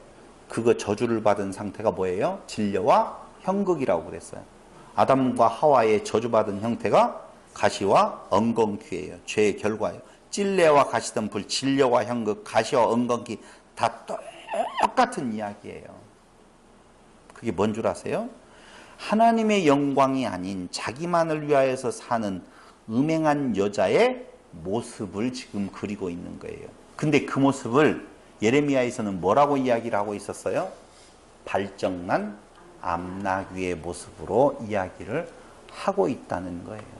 그거 저주를 받은 상태가 뭐예요? 진려와 형극이라고 그랬어요. 아담과 하와의 저주받은 형태가 가시와 엉겅퀴예요. 죄의 결과예요. 찔레와 가시덤불, 진려와 형극, 가시와 엉겅퀴 다 똑같은 이야기예요. 그게 뭔 줄 아세요? 하나님의 영광이 아닌 자기만을 위하여서 사는 음행한 여자의 모습을 지금 그리고 있는 거예요. 근데 그 모습을 예레미야에서는 뭐라고 이야기를 하고 있었어요? 발정난 암나귀의 모습으로 이야기를 하고 있다는 거예요.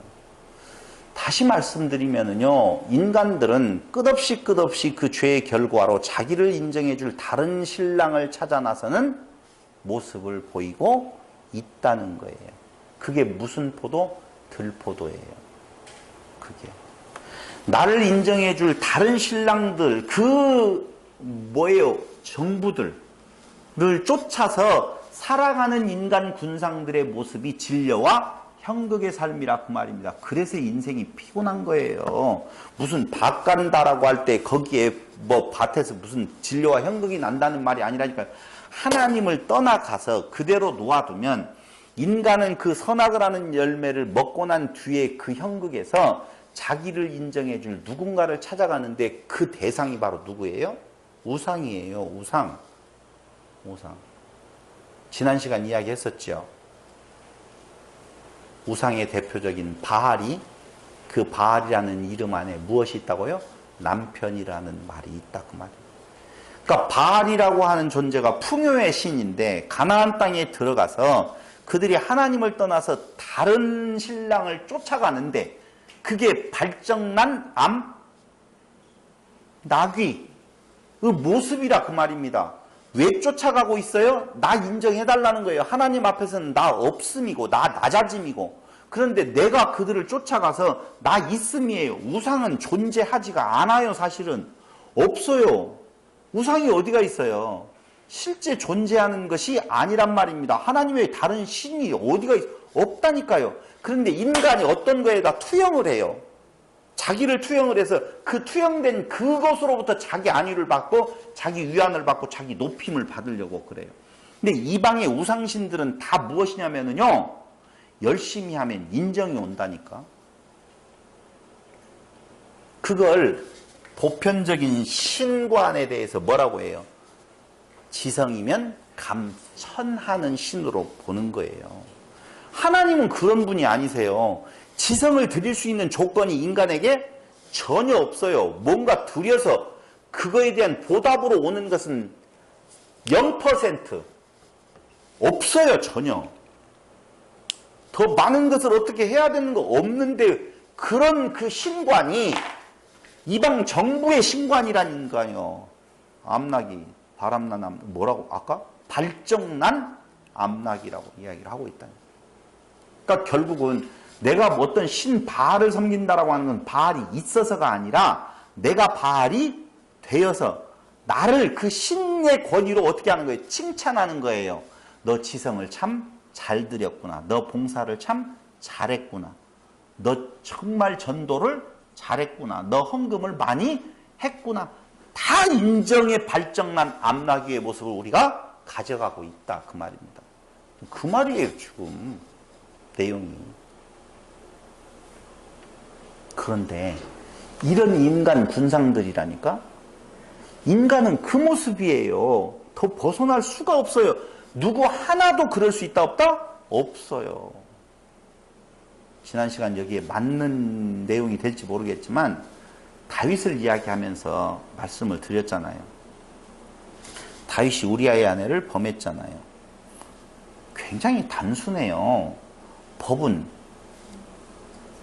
다시 말씀드리면요, 인간들은 끝없이 그 죄의 결과로 자기를 인정해줄 다른 신랑을 찾아 나서는 모습을 보이고 있다는 거예요. 그게 무슨 포도? 들포도예요. 그게 나를 인정해줄 다른 신랑들, 그 뭐예요? 정부들, 쫓아서 살아가는 인간 군상들의 모습이 진려와 형극의 삶이라 그 말입니다. 그래서 인생이 피곤한 거예요. 무슨 밭 간다라고 할 때 거기에 뭐 밭에서 무슨 진려와 형극이 난다는 말이 아니라니까요. 하나님을 떠나가서 그대로 놓아두면 인간은 그 선악을 하는 열매를 먹고 난 뒤에 그 형극에서 자기를 인정해 줄 누군가를 찾아가는데 그 대상이 바로 누구예요? 우상이에요. 우상. 지난 시간 이야기했었죠. 우상의 대표적인 바알이, 그 바알이라는 이름 안에 무엇이 있다고요? 남편이라는 말이 있다 그 말이에요. 그러니까 바알이라고 하는 존재가 풍요의 신인데 가나안 땅에 들어가서 그들이 하나님을 떠나서 다른 신랑을 쫓아가는데 그게 발정난 나귀 그 모습이라 그 말입니다. 왜 쫓아가고 있어요? 나 인정해달라는 거예요. 하나님 앞에서는 나 없음이고 나 낮아짐이고, 그런데 내가 그들을 쫓아가서 나 있음이에요. 우상은 존재하지가 않아요. 사실은 없어요. 우상이 어디가 있어요? 실제 존재하는 것이 아니란 말입니다. 하나님의 다른 신이 어디가 없다니까요. 그런데 인간이 어떤 거에다 투영을 해요. 자기를 투영을 해서 그 투영된 그것으로부터 자기 안위를 받고 자기 위안을 받고 자기 높임을 받으려고 그래요. 근데 이방의 우상신들은 다 무엇이냐면요, 열심히 하면 인정이 온다니까. 그걸 보편적인 신관에 대해서 뭐라고 해요? 지성이면 감천하는 신으로 보는 거예요. 하나님은 그런 분이 아니세요. 지성을 드릴 수 있는 조건이 인간에게 전혀 없어요. 뭔가 드려서 그거에 대한 보답으로 오는 것은 0% 없어요. 전혀. 더 많은 것을 어떻게 해야 되는 거 없는데 그런 그 신관이 이방 정부의 신관이라니까요. 암나기, 바람난 뭐라고 아까? 발정난 암나기라고 이야기를 하고 있다니. 그러니까 결국은 내가 뭐 어떤 신 바알을 섬긴다라고 하는 건 바알이 있어서가 아니라 내가 바알이 되어서 나를 그 신의 권위로 어떻게 하는 거예요? 칭찬하는 거예요. 너 지성을 참 잘 드렸구나. 너 봉사를 참 잘했구나. 너 정말 전도를 잘했구나. 너 헌금을 많이 했구나. 다 인정에 발정난 암나귀의 모습을 우리가 가져가고 있다 그 말입니다. 그 말이에요 지금 내용이. 그런데 이런 인간 군상들이라니까. 인간은 그 모습이에요. 더 벗어날 수가 없어요. 누구 하나도 그럴 수 있다 없다? 없어요. 지난 시간 여기에 맞는 내용이 될지 모르겠지만 다윗을 이야기하면서 말씀을 드렸잖아요. 다윗이 우리아의 아내를 범했잖아요. 굉장히 단순해요. 법은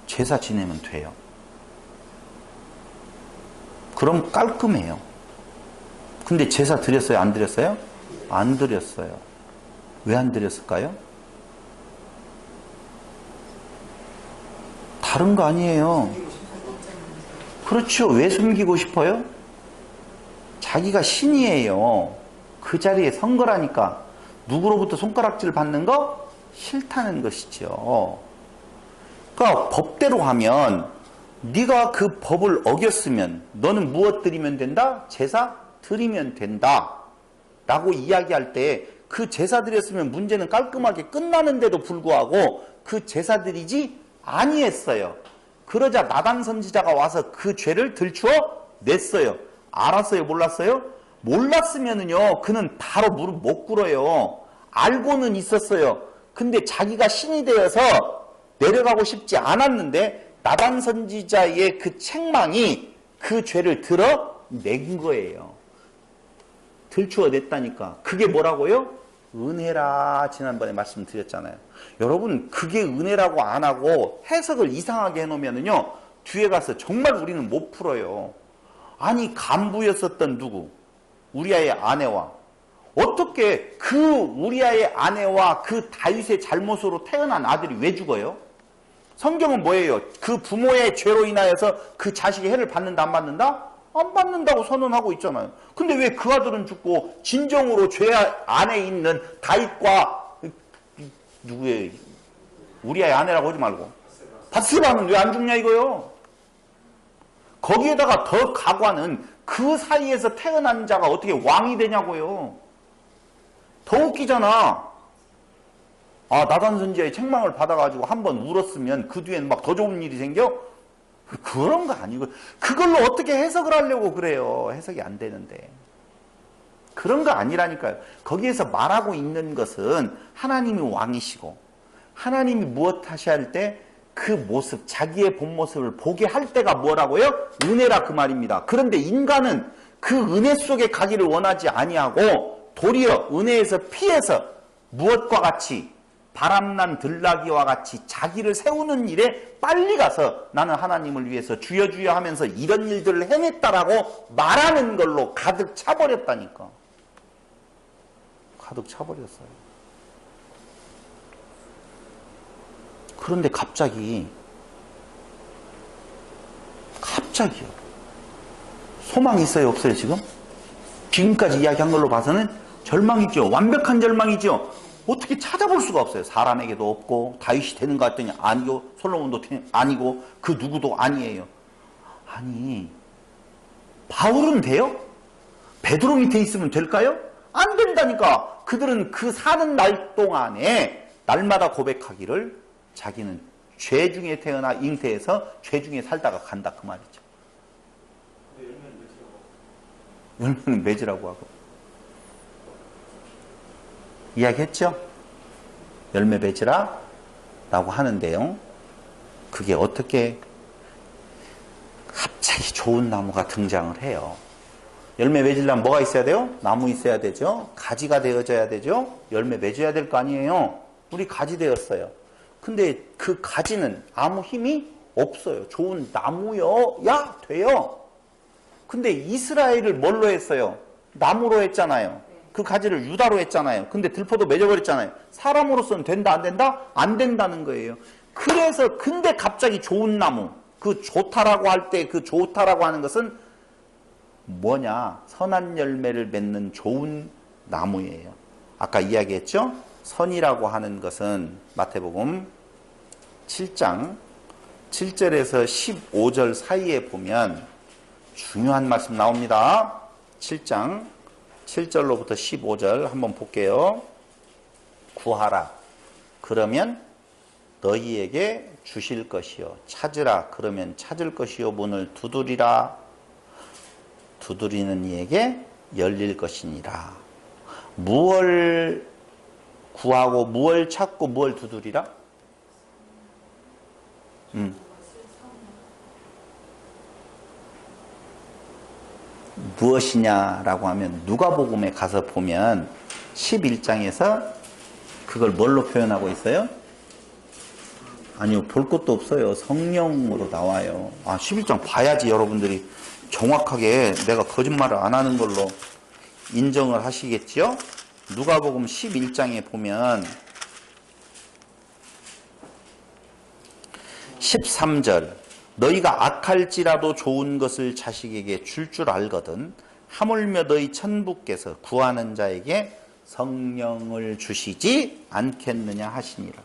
제사 지내면 돼요. 그럼 깔끔해요. 근데 제사 드렸어요? 안 드렸어요? 안 드렸어요. 왜 안 드렸을까요? 다른 거 아니에요. 그렇죠. 왜 숨기고 싶어요? 자기가 신이에요. 그 자리에 선 거라니까. 누구로부터 손가락질 받는 거 싫다는 것이죠. 그러니까 법대로 하면 네가 그 법을 어겼으면 너는 무엇 드리면 된다? 제사 드리면 된다 라고 이야기할 때 그 제사 드렸으면 문제는 깔끔하게 끝나는데도 불구하고 그 제사 드리지 아니했어요. 그러자 나단 선지자가 와서 그 죄를 들추어 냈어요. 알았어요? 몰랐어요? 몰랐으면은요 그는 바로 무릎 못 꿇어요. 알고는 있었어요. 근데 자기가 신이 되어서 내려가고 싶지 않았는데 나단 선지자의 그 책망이 그 죄를 드러낸 거예요. 들추어 냈다니까. 그게 뭐라고요? 은혜라 지난번에 말씀드렸잖아요. 여러분 그게 은혜라고 안 하고 해석을 이상하게 해놓으면요 뒤에 가서 정말 우리는 못 풀어요. 아니 간부였었던 누구? 우리아의 아내와 어떻게 그 우리아의 아내와 그 다윗의 잘못으로 태어난 아들이 왜 죽어요? 성경은 뭐예요? 그 부모의 죄로 인하여서 그 자식이 해를 받는다 안 받는다? 안 받는다고 선언하고 있잖아요. 근데 왜 그 아들은 죽고 진정으로 죄 안에 있는 다윗과 누구의 우리의 아내라고 하지 말고 바스바는 왜 안 죽냐 이거요. 거기에다가 더 가관은 그 사이에서 태어난 자가 어떻게 왕이 되냐고요. 더 웃기잖아. 아, 나단 선지자의 책망을 받아가지고 한번 울었으면 그 뒤엔 막 더 좋은 일이 생겨? 그런 거 아니고 그걸로 어떻게 해석을 하려고 그래요. 해석이 안 되는데. 그런 거 아니라니까요. 거기에서 말하고 있는 것은 하나님이 왕이시고 하나님이 무엇 하셔야 할 때 그 모습, 자기의 본 모습을 보게 할 때가 뭐라고요? 은혜라 그 말입니다. 그런데 인간은 그 은혜 속에 가기를 원하지 아니하고 도리어 은혜에서 피해서 무엇과 같이 바람난 들나귀와 같이 자기를 세우는 일에 빨리 가서 나는 하나님을 위해서 주여 주여 하면서 이런 일들을 해냈다라고 말하는 걸로 가득 차버렸다니까. 가득 차버렸어요. 그런데 갑자기요. 소망이 있어요, 없어요, 지금? 지금까지 이야기한 걸로 봐서는 절망이죠. 완벽한 절망이죠. 어떻게 찾아볼 수가 없어요. 사람에게도 없고 다윗이 되는 것 같더니 아니고 솔로몬도 아니고 그 누구도 아니에요. 아니 바울은 돼요? 베드로 밑에 있으면 될까요? 안 된다니까. 그들은 그 사는 날 동안에 날마다 고백하기를 자기는 죄 중에 태어나 잉태해서 죄 중에 살다가 간다 그 말이죠. 열매는 맺으라고 하고 이야기했죠? 열매 맺으라 라고 하는데요. 그게 어떻게 갑자기 좋은 나무가 등장을 해요. 열매 맺으려면 뭐가 있어야 돼요? 나무 있어야 되죠. 가지가 되어져야 되죠. 열매 맺어야 될 거 아니에요. 우리 가지 되었어요. 근데 그 가지는 아무 힘이 없어요. 좋은 나무여야 돼요. 근데 이스라엘을 뭘로 했어요? 나무로 했잖아요. 그 가지를 유다로 했잖아요. 근데 들포도 맺어버렸잖아요. 사람으로서는 된다 안 된다? 안 된다는 거예요. 그래서 근데 갑자기 좋은 나무, 그 좋다라고 할 때 그 좋다라고 하는 것은 뭐냐? 선한 열매를 맺는 좋은 나무예요. 아까 이야기했죠? 선이라고 하는 것은 마태복음 7장 7절에서 15절 사이에 보면 중요한 말씀 나옵니다. 7장 7절로부터 15절 한번 볼게요. 구하라. 그러면 너희에게 주실 것이요. 찾으라. 그러면 찾을 것이요. 문을 두드리라. 두드리는 이에게 열릴 것이니라. 무얼 구하고 무얼 찾고 무얼 두드리라? 무엇이냐라고 하면 누가복음에 가서 보면 11장에서 그걸 뭘로 표현하고 있어요? 아니요, 볼 것도 없어요. 성령으로 나와요. 11장 봐야지 여러분들이 정확하게 내가 거짓말을 안 하는 걸로 인정을 하시겠지요? 누가복음 11장에 보면 13절 너희가 악할지라도 좋은 것을 자식에게 줄 줄 알거든 하물며 너희 천부께서 구하는 자에게 성령을 주시지 않겠느냐 하시니라.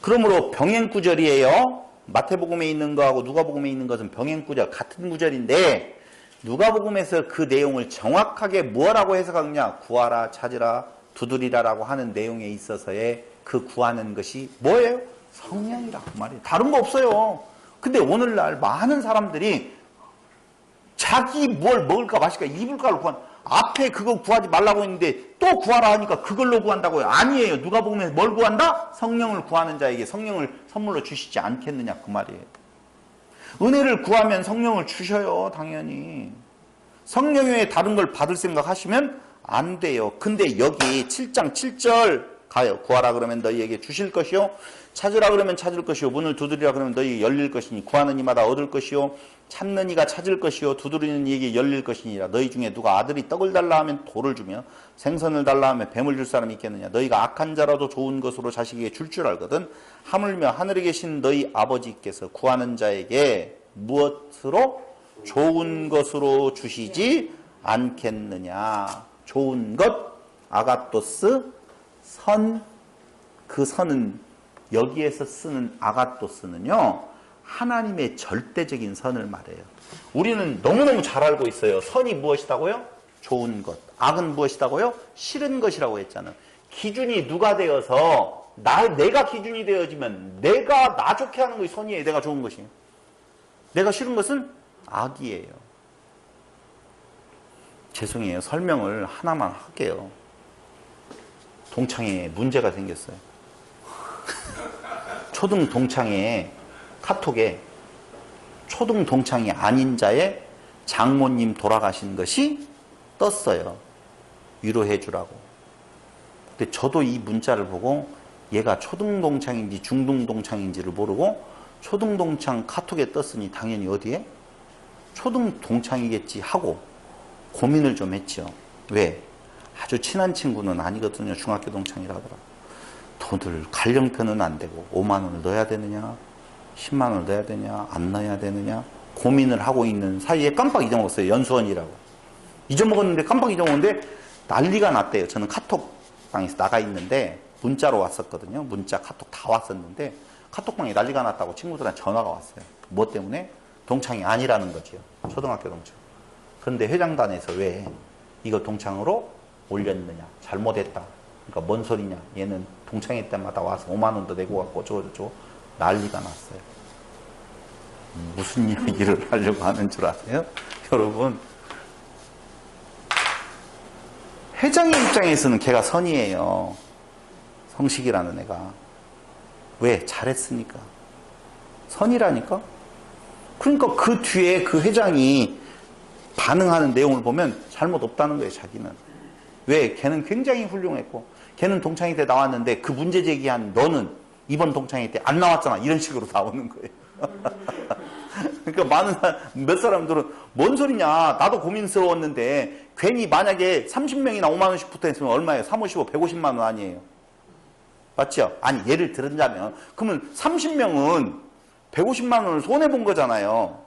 그러므로 병행구절이에요. 마태복음에 있는 거하고 누가복음에 있는 것은 병행구절 같은 구절인데 누가복음에서 그 내용을 정확하게 뭐라고 해석하느냐? 구하라, 찾으라, 두드리라라고 하는 내용에 있어서의 그 구하는 것이 뭐예요? 성령이라고 말이에요. 다른 거 없어요. 근데 오늘날 많은 사람들이 자기 뭘 먹을까 마실까 입을까를 구한 앞에 그거 구하지 말라고 했는데 또 구하라 하니까 그걸로 구한다고요. 아니에요. 누가복음에 뭘 구한다? 성령을 구하는 자에게 성령을 선물로 주시지 않겠느냐 그 말이에요. 은혜를 구하면 성령을 주셔요. 당연히. 성령 외에 다른 걸 받을 생각하시면 안 돼요. 근데 여기 7장 7절 가요. 구하라 그러면 너희에게 주실 것이요. 찾으라 그러면 찾을 것이요. 문을 두드리라 그러면 너희에게 열릴 것이니 구하는 이마다 얻을 것이요. 찾는 이가 찾을 것이요. 두드리는 이에게 열릴 것이니라. 너희 중에 누가 아들이 떡을 달라 하면 돌을 주며 생선을 달라 하면 뱀을 줄 사람이 있겠느냐. 너희가 악한 자라도 좋은 것으로 자식에게 줄 줄 알거든. 하물며 하늘에 계신 너희 아버지께서 구하는 자에게 무엇으로? 좋은 것으로 주시지 않겠느냐. 좋은 것, 아가토스, 선, 그 선은 여기에서 쓰는 아가토스는요, 하나님의 절대적인 선을 말해요. 우리는 너무너무 잘 알고 있어요. 선이 무엇이다고요? 좋은 것. 악은 무엇이다고요? 싫은 것이라고 했잖아요. 기준이 누가 되어서 내가 기준이 되어지면 내가 나 좋게 하는 것이 선이에요. 내가 좋은 것이에요. 내가 싫은 것은 악이에요. 죄송해요. 설명을 하나만 할게요. 동창회에 문제가 생겼어요. 초등 동창회에 카톡에 초등 동창이 아닌 자의 장모님 돌아가신 것이 떴어요. 위로해 주라고. 근데 저도 이 문자를 보고 얘가 초등 동창인지 중등 동창인지를 모르고 초등 동창 카톡에 떴으니 당연히 어디에? 초등 동창이겠지 하고 고민을 좀 했죠. 왜? 아주 친한 친구는 아니거든요. 중학교 동창이라 하더라고. 돈을 갈령편은 안 되고 5만 원을 넣어야 되느냐 10만 원을 넣어야 되냐 안 넣어야 되느냐 고민을 하고 있는 사이에 깜빡 잊어먹었어요. 연수원이라고. 잊어먹었는데 깜빡 잊어먹었는데 난리가 났대요. 저는 카톡방에서 나가 있는데 문자로 왔었거든요. 문자 카톡 다 왔었는데 카톡방에 난리가 났다고 친구들한테 전화가 왔어요. 뭐 때문에? 동창이 아니라는 거죠. 초등학교 동창. 그런데 회장단에서 왜 이거 동창으로 올렸느냐 잘못했다. 그러니까 뭔 소리냐. 얘는 동창회 때마다 와서 5만 원도 내고 갖고 어쩌고저쩌고 난리가 났어요. 무슨 얘기를 하려고 하는 줄 아세요? 여러분, 회장의 입장에서는 걔가 선이에요. 성식이라는 애가. 왜? 잘했으니까. 선이라니까? 그러니까 그 뒤에 그 회장이 반응하는 내용을 보면 잘못 없다는 거예요, 자기는. 왜? 걔는 굉장히 훌륭했고, 걔는 동창회 때 나왔는데 그 문제 제기한 너는 이번 동창회 때 안 나왔잖아. 이런 식으로 나오는 거예요. 그러니까 몇 사람들은 뭔 소리냐. 나도 고민스러웠는데 괜히 만약에 30명이나 5만 원씩 붙어 있으면 얼마예요? 3, 5, 15, 150만 원 아니에요. 맞죠? 아니 예를 들자면 그러면 30명은 150만 원을 손해본 거잖아요.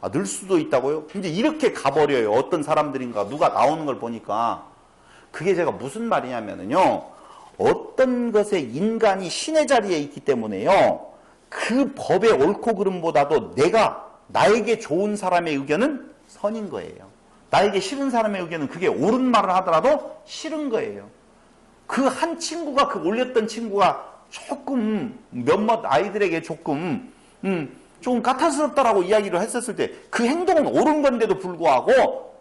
아, 늘 수도 있다고요? 이제 이렇게 가버려요. 어떤 사람들인가 누가 나오는 걸 보니까. 그게 제가 무슨 말이냐면요. 어떤 것에 인간이 신의 자리에 있기 때문에요. 그 법의 옳고 그름보다도 나에게 좋은 사람의 의견은 선인 거예요. 나에게 싫은 사람의 의견은 그게 옳은 말을 하더라도 싫은 거예요. 그 한 친구가 그 올렸던 친구가 조금 몇몇 아이들에게 조금 까탈스럽다라고 이야기를 했었을 때 그 행동은 옳은 건데도 불구하고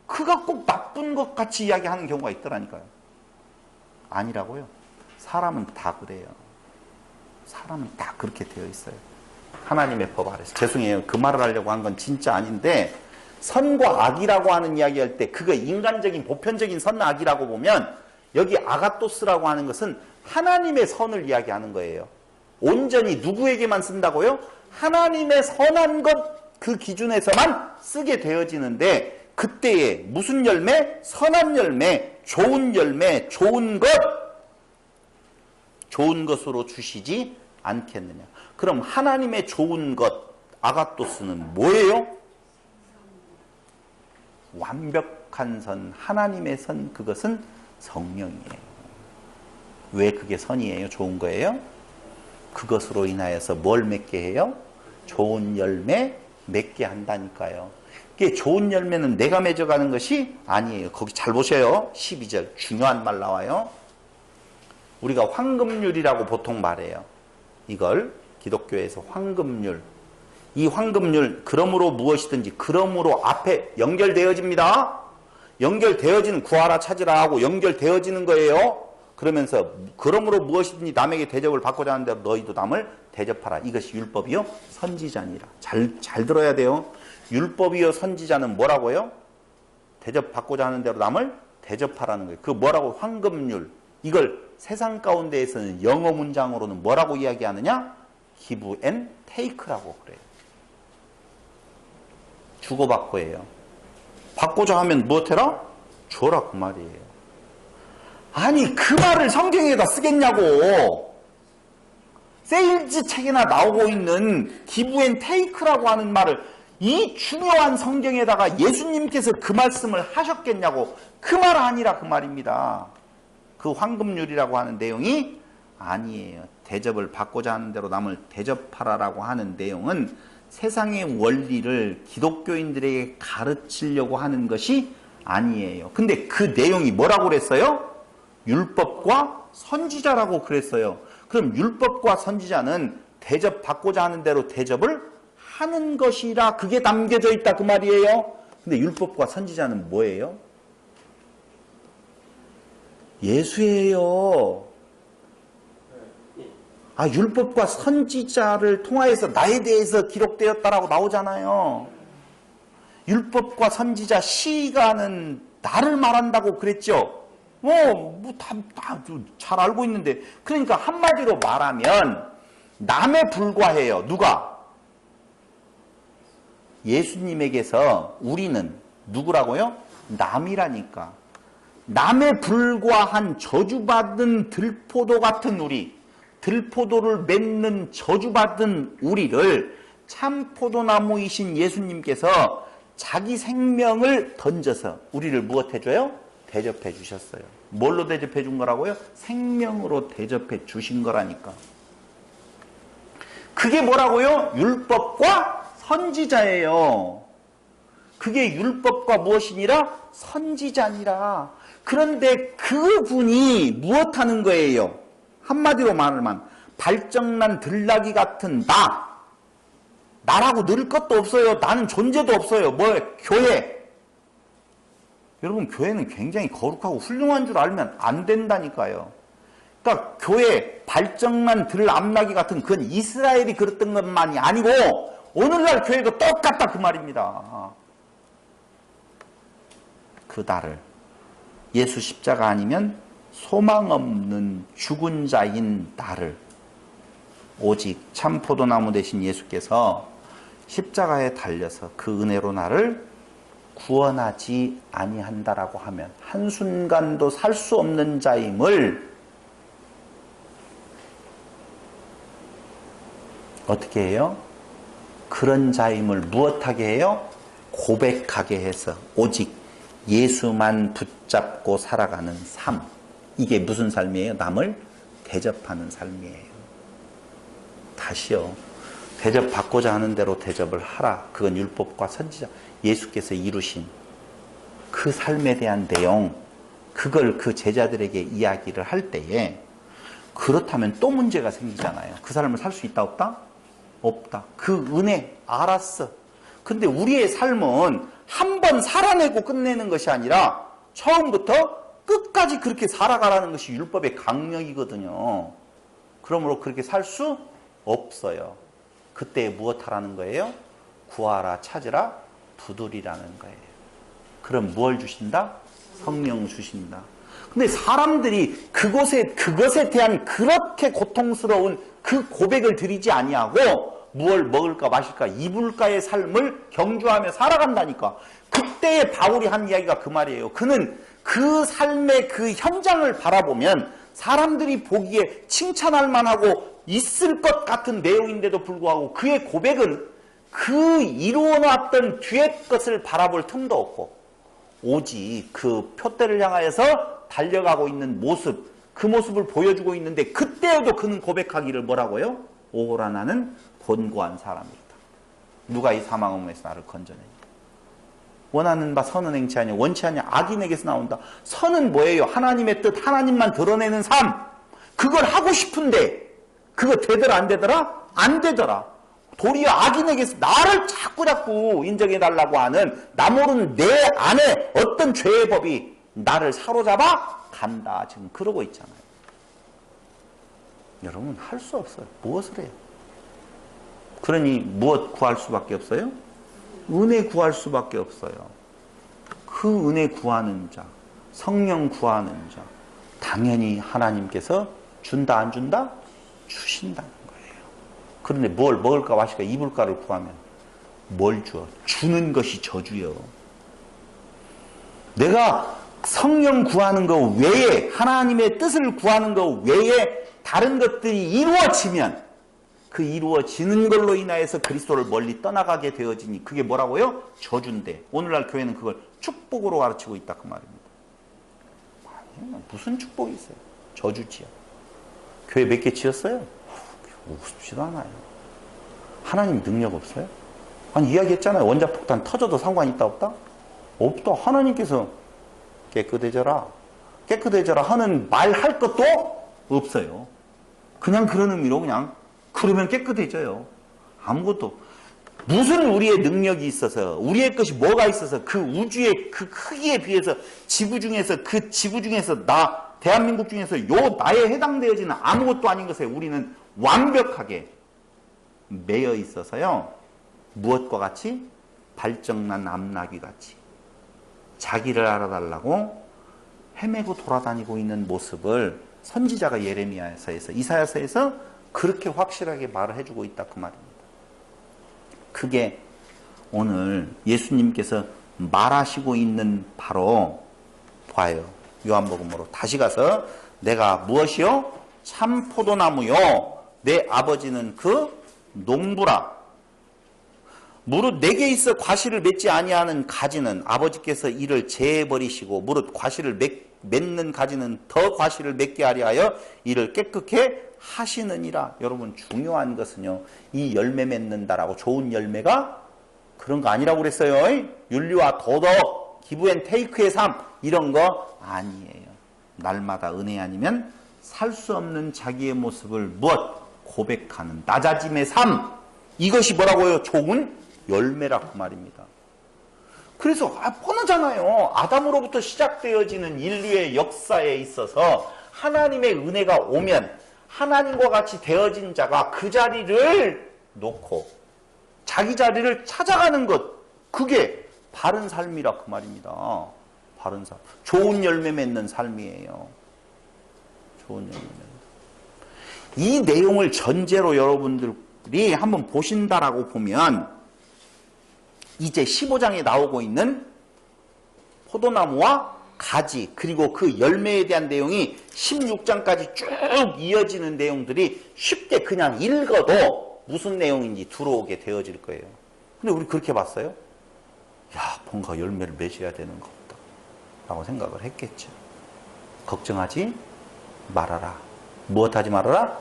그가 꼭 나쁜 것 같이 이야기하는 경우가 있더라니까요. 아니라고요. 사람은 다 그래요. 사람은 다 그렇게 되어 있어요. 하나님의 법 아래서. 죄송해요. 그 말을 하려고 한 건 진짜 아닌데 선과 악이라고 하는 이야기할 때 그거 인간적인 보편적인 선 악이라고 보면 여기 아가토스라고 하는 것은 하나님의 선을 이야기하는 거예요. 온전히 누구에게만 쓴다고요? 하나님의 선한 것 그 기준에서만 쓰게 되어지는데 그때에 무슨 열매? 선한 열매, 좋은 열매, 좋은 것, 좋은 것으로 주시지 않겠느냐. 그럼 하나님의 좋은 것, 아가토스는 뭐예요? 완벽한 선, 하나님의 선, 그것은 성령이에요. 왜 그게 선이에요? 좋은 거예요? 그것으로 인하여서 뭘 맺게 해요? 좋은 열매 맺게 한다니까요. 이게 좋은 열매는 내가 맺어가는 것이 아니에요. 거기 잘 보세요. 12절 중요한 말 나와요. 우리가 황금률이라고 보통 말해요. 이걸 기독교에서 황금률. 이 황금률 그러므로 무엇이든지 그러므로 앞에 연결되어집니다. 연결되어지는 구하라 찾으라 하고 연결되어지는 거예요. 그러면서 그러므로 무엇이든지 남에게 대접을 받고자 하는 대로 너희도 남을 대접하라. 이것이 율법이요 선지자니라. 잘 들어야 돼요. 율법이요 선지자는 뭐라고요? 대접받고자 하는 대로 남을 대접하라는 거예요. 그 뭐라고? 황금률. 이걸 세상 가운데에서는 영어 문장으로는 뭐라고 이야기하느냐? give and take라고 그래요. 주고받고예요. 받고자 하면 무엇해라? 줘라 그 말이에요. 아니 그 말을 성경에다 쓰겠냐고. 세일즈 책에나 나오고 있는 give and take라고 하는 말을 이 중요한 성경에다가 예수님께서 그 말씀을 하셨겠냐고. 그 말 아니라 그 말입니다. 그 황금률이라고 하는 내용이 아니에요. 대접을 받고자 하는 대로 남을 대접하라라고 하는 내용은 세상의 원리를 기독교인들에게 가르치려고 하는 것이 아니에요. 근데 그 내용이 뭐라고 그랬어요? 율법과 선지자라고 그랬어요. 그럼 율법과 선지자는 대접받고자 하는 대로 대접을 하는 것이라 그게 담겨져 있다 그 말이에요. 근데 율법과 선지자는 뭐예요? 예수예요. 아, 율법과 선지자를 통하여서 나에 대해서 기록되었다라고 나오잖아요. 율법과 선지자 시가는 나를 말한다고 그랬죠. 잘 알고 있는데. 그러니까 한마디로 말하면 남에 불과해요. 누가? 예수님에게서 우리는 누구라고요? 남이라니까. 남에 불과한 저주받은 들포도 같은 우리, 들포도를 맺는 저주받은 우리를 참 포도나무이신 예수님께서 자기 생명을 던져서 우리를 무엇 해줘요? 대접해 주셨어요. 뭘로 대접해 준 거라고요? 생명으로 대접해 주신 거라니까. 그게 뭐라고요? 율법과 선지자예요. 그게 율법과 무엇이니라? 선지자니라. 그런데 그분이 무엇하는 거예요? 한마디로 말하면 발정난 들나귀 같은 나라고 늘 것도 없어요. 나는 존재도 없어요. 교회. 여러분, 교회는 굉장히 거룩하고 훌륭한 줄 알면 안 된다니까요. 그러니까 교회 발정난 들암나귀 같은 그건 이스라엘이 그랬던 것만이 아니고 오늘날 교회도 똑같다 그 말입니다. 그 나를 예수 십자가 아니면 소망 없는 죽은 자인 나를 오직 참 포도나무 되신 예수께서 십자가에 달려서 그 은혜로 나를 구원하지 아니한다라고 하면 한순간도 살 수 없는 자임을 어떻게 해요? 그런 자임을 무엇하게 해요? 고백하게 해서 오직 예수만 붙잡고 살아가는 삶. 이게 무슨 삶이에요? 남을 대접하는 삶이에요. 다시요. 대접받고자 하는 대로 대접을 하라. 그건 율법과 선지자, 예수께서 이루신 그 삶에 대한 내용, 그걸 그 제자들에게 이야기를 할 때에 그렇다면 또 문제가 생기잖아요. 그 삶을 살 수 있다 없다? 없다. 그 은혜 알았어. 근데 우리의 삶은 한 번 살아내고 끝내는 것이 아니라 처음부터 끝까지 그렇게 살아가라는 것이 율법의 강령이거든요. 그러므로 그렇게 살 수 없어요. 그때 무엇하라는 거예요? 구하라, 찾으라, 두드리라는 거예요. 그럼 뭘 주신다? 성령 주신다. 근데 사람들이 그것에 대한 그렇게 고통스러운 그 고백을 드리지 아니하고 무엇을 먹을까 마실까 입을까의 삶을 경주하며 살아간다니까. 그때의 바울이 한 이야기가 그 말이에요. 그는 그 삶의 그 현장을 바라보면 사람들이 보기에 칭찬할 만하고 있을 것 같은 내용인데도 불구하고 그의 고백은 그 이루어놨던 뒤의 것을 바라볼 틈도 없고 오직 그 표대를 향하여서 달려가고 있는 모습, 그 모습을 보여주고 있는데 그때에도 그는 고백하기를 뭐라고요? 오호라 나는 곤고한 사람이다. 누가 이 사망음에서 나를 건져내냐. 원하는 바 선은 행치 아니요 원치 아니요 악인에게서 나온다. 선은 뭐예요? 하나님의 뜻, 하나님만 드러내는 삶. 그걸 하고 싶은데 그거 되더라 안 되더라? 안 되더라. 도리어 악인에게서 나를 자꾸 인정해달라고 하는 나 모르는 내 안에 어떤 죄의 법이 나를 사로잡아 간다. 지금 그러고 있잖아요. 여러분 할 수 없어요. 무엇을 해요? 그러니 무엇 구할 수밖에 없어요? 은혜 구할 수밖에 없어요. 그 은혜 구하는 자, 성령 구하는 자, 당연히 하나님께서 준다 안 준다? 주신다는 거예요. 그런데 뭘 먹을까 마실까 입을까를 구하면 뭘 줘? 주는 것이 저주요. 내가 성령 구하는 것 외에 하나님의 뜻을 구하는 것 외에 다른 것들이 이루어지면 그 이루어지는 걸로 인하여서 그리스도를 멀리 떠나가게 되어지니 그게 뭐라고요? 저주인데 오늘날 교회는 그걸 축복으로 가르치고 있다 그 말입니다. 아니, 무슨 축복이 있어요? 저주지요. 교회 몇 개 지었어요? 우습지도 않아요. 하나님 능력 없어요? 아니 이야기했잖아요. 원자폭탄 터져도 상관이 있다 없다? 없다. 하나님께서 깨끗해져라 깨끗해져라 하는 말 할 것도 없어요. 그냥 그런 의미로 그냥 그러면 깨끗해져요. 아무것도. 무슨 우리의 능력이 있어서 우리의 것이 뭐가 있어서 그 우주의 그 크기에 비해서 지구 중에서 그 지구 중에서 나 대한민국 중에서 요 나에 해당되어지는 아무것도 아닌 것에 우리는 완벽하게 매여 있어서요. 무엇과 같이? 발정난 암나귀 같이 자기를 알아달라고 헤매고 돌아다니고 있는 모습을 선지자가 예레미야서에서 이사야서에서 그렇게 확실하게 말을 해주고 있다 그 말입니다. 그게 오늘 예수님께서 말하시고 있는 바로 봐요. 요한복음으로 다시 가서 내가 무엇이요? 참 포도나무요. 내 아버지는 그 농부라. 무릇 내게 있어 과실을 맺지 아니하는 가지는 아버지께서 이를 제해버리시고 무릇 과실을 맺는 가지는 더 과실을 맺게 하려 하여 이를 깨끗게 하시느니라. 여러분 중요한 것은요. 이 열매 맺는다라고 좋은 열매가 그런 거 아니라고 그랬어요. 윤리와 도덕, 기브앤테이크의 삶 이런 거 아니에요. 날마다 은혜 아니면 살 수 없는 자기의 모습을 무엇? 고백하는 낮아짐의 삶. 이것이 뭐라고요? 좋은 열매라 그 말입니다. 그래서 뻔하잖아요. 아담으로부터 시작되어지는 인류의 역사에 있어서 하나님의 은혜가 오면 하나님과 같이 되어진 자가 그 자리를 놓고 자기 자리를 찾아가는 것 그게 바른 삶이라 그 말입니다. 바른 삶. 좋은 열매 맺는 삶이에요. 좋은 열매 맺는 이 내용을 전제로 여러분들이 한번 보신다라고 보면 이제 15장에 나오고 있는 포도나무와 가지 그리고 그 열매에 대한 내용이 16장까지 쭉 이어지는 내용들이 쉽게 그냥 읽어도 무슨 내용인지 들어오게 되어질 거예요. 근데 우리 그렇게 봤어요? 야, 뭔가 열매를 맺어야 되는 것 같다 라고 생각을 했겠죠. 걱정하지 말아라. 무엇하지 말아라?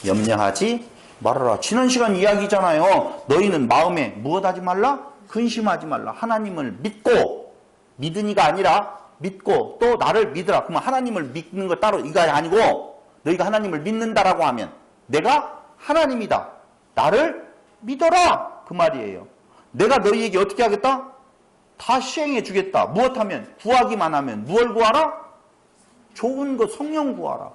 염려하지 말아라. 지난 시간 이야기잖아요. 너희는 마음에 무엇하지 말라? 근심하지 말라. 하나님을 믿고 믿으니가 아니라 믿고 또 나를 믿으라. 그러면 하나님을 믿는 거 따로 이거 아니고 너희가 하나님을 믿는다라고 하면 내가 하나님이다. 나를 믿어라. 그 말이에요. 내가 너희에게 어떻게 하겠다? 다 시행해 주겠다. 무엇하면? 구하기만 하면 무엇을 구하라? 좋은 것 성령 구하라.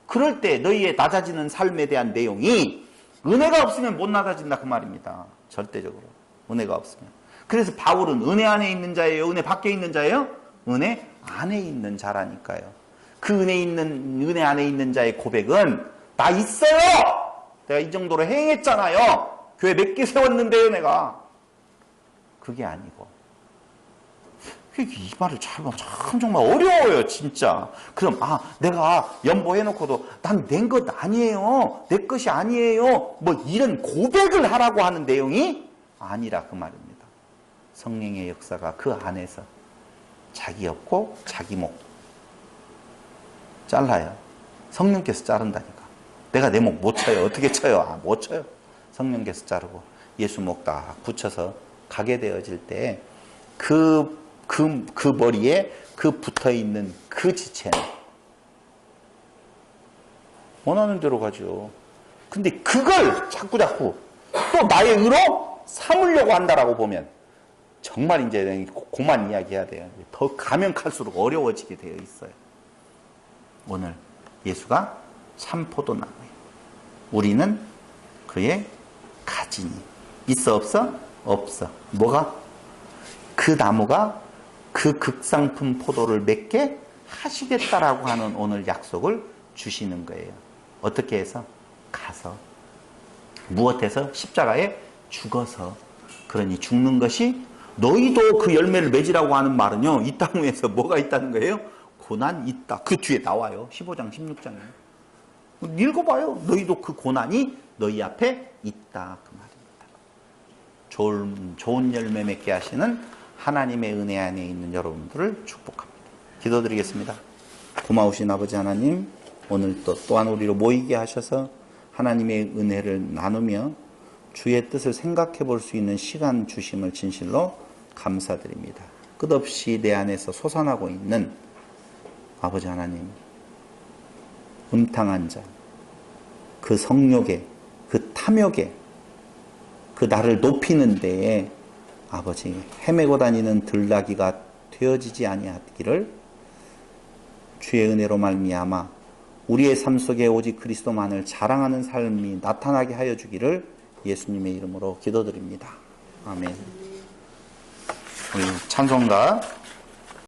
그럴 때 너희의 낮아지는 삶에 대한 내용이 은혜가 없으면 못 낮아진다 그 말입니다. 절대적으로. 은혜가 없으면. 그래서 바울은 은혜 안에 있는 자예요? 은혜 밖에 있는 자예요? 은혜 안에 있는 자라니까요. 그 은혜 안에 있는 자의 고백은 나 있어요. 내가 이 정도로 행했잖아요. 교회 몇 개 세웠는데요, 내가. 그게 아니고. 이 말을 참 정말 어려워요, 진짜. 그럼 내가 연보해놓고도 난 낸 것 아니에요. 내 것이 아니에요. 뭐 이런 고백을 하라고 하는 내용이 아니라 그 말입니다. 성령의 역사가 그 안에서 자기 없고 자기 목 잘라요. 성령께서 자른다니까. 내가 내 목 못 쳐요. 어떻게 쳐요? 못 쳐요. 성령께서 자르고 예수 목 딱 붙여서 가게 되어질 때 그 머리에 그 붙어있는 그 지체는 원하는 대로 가죠. 근데 그걸 자꾸 또 나의 의로 삼으려고 한다라고 보면 정말 이제 그만 이야기해야 돼요. 더 가면 갈수록 어려워지게 되어 있어요. 오늘 예수가 참 포도나무예요. 우리는 그의 가지니. 있어 없어? 없어. 뭐가? 그 나무가 그 극상품 포도를 맺게 하시겠다라고 하는 오늘 약속을 주시는 거예요. 어떻게 해서? 가서. 무엇해서? 십자가에 죽어서. 그러니 죽는 것이 너희도 그 열매를 맺으라고 하는 말은요. 이 땅 위에서 뭐가 있다는 거예요? 고난 있다. 그 뒤에 나와요. 15장, 16장에. 읽어봐요. 너희도 그 고난이 너희 앞에 있다 그 말입니다. 좋은 열매 맺게 하시는 하나님의 은혜 안에 있는 여러분들을 축복합니다. 기도드리겠습니다. 고마우신 아버지 하나님, 오늘 또한 우리로 모이게 하셔서 하나님의 은혜를 나누며 주의 뜻을 생각해 볼 수 있는 시간 주심을 진실로 감사드립니다. 끝없이 내 안에서 솟아나고 있는 아버지 하나님, 음탕한 자, 그 성욕에, 그 탐욕에, 그 나를 높이는 데에 아버지 헤매고 다니는 들나귀가 되어지지 아니하기를 주의 은혜로 말미암아 우리의 삶 속에 오직 그리스도만을 자랑하는 삶이 나타나게 하여 주기를 예수님의 이름으로 기도드립니다. 아멘. 우리 찬송가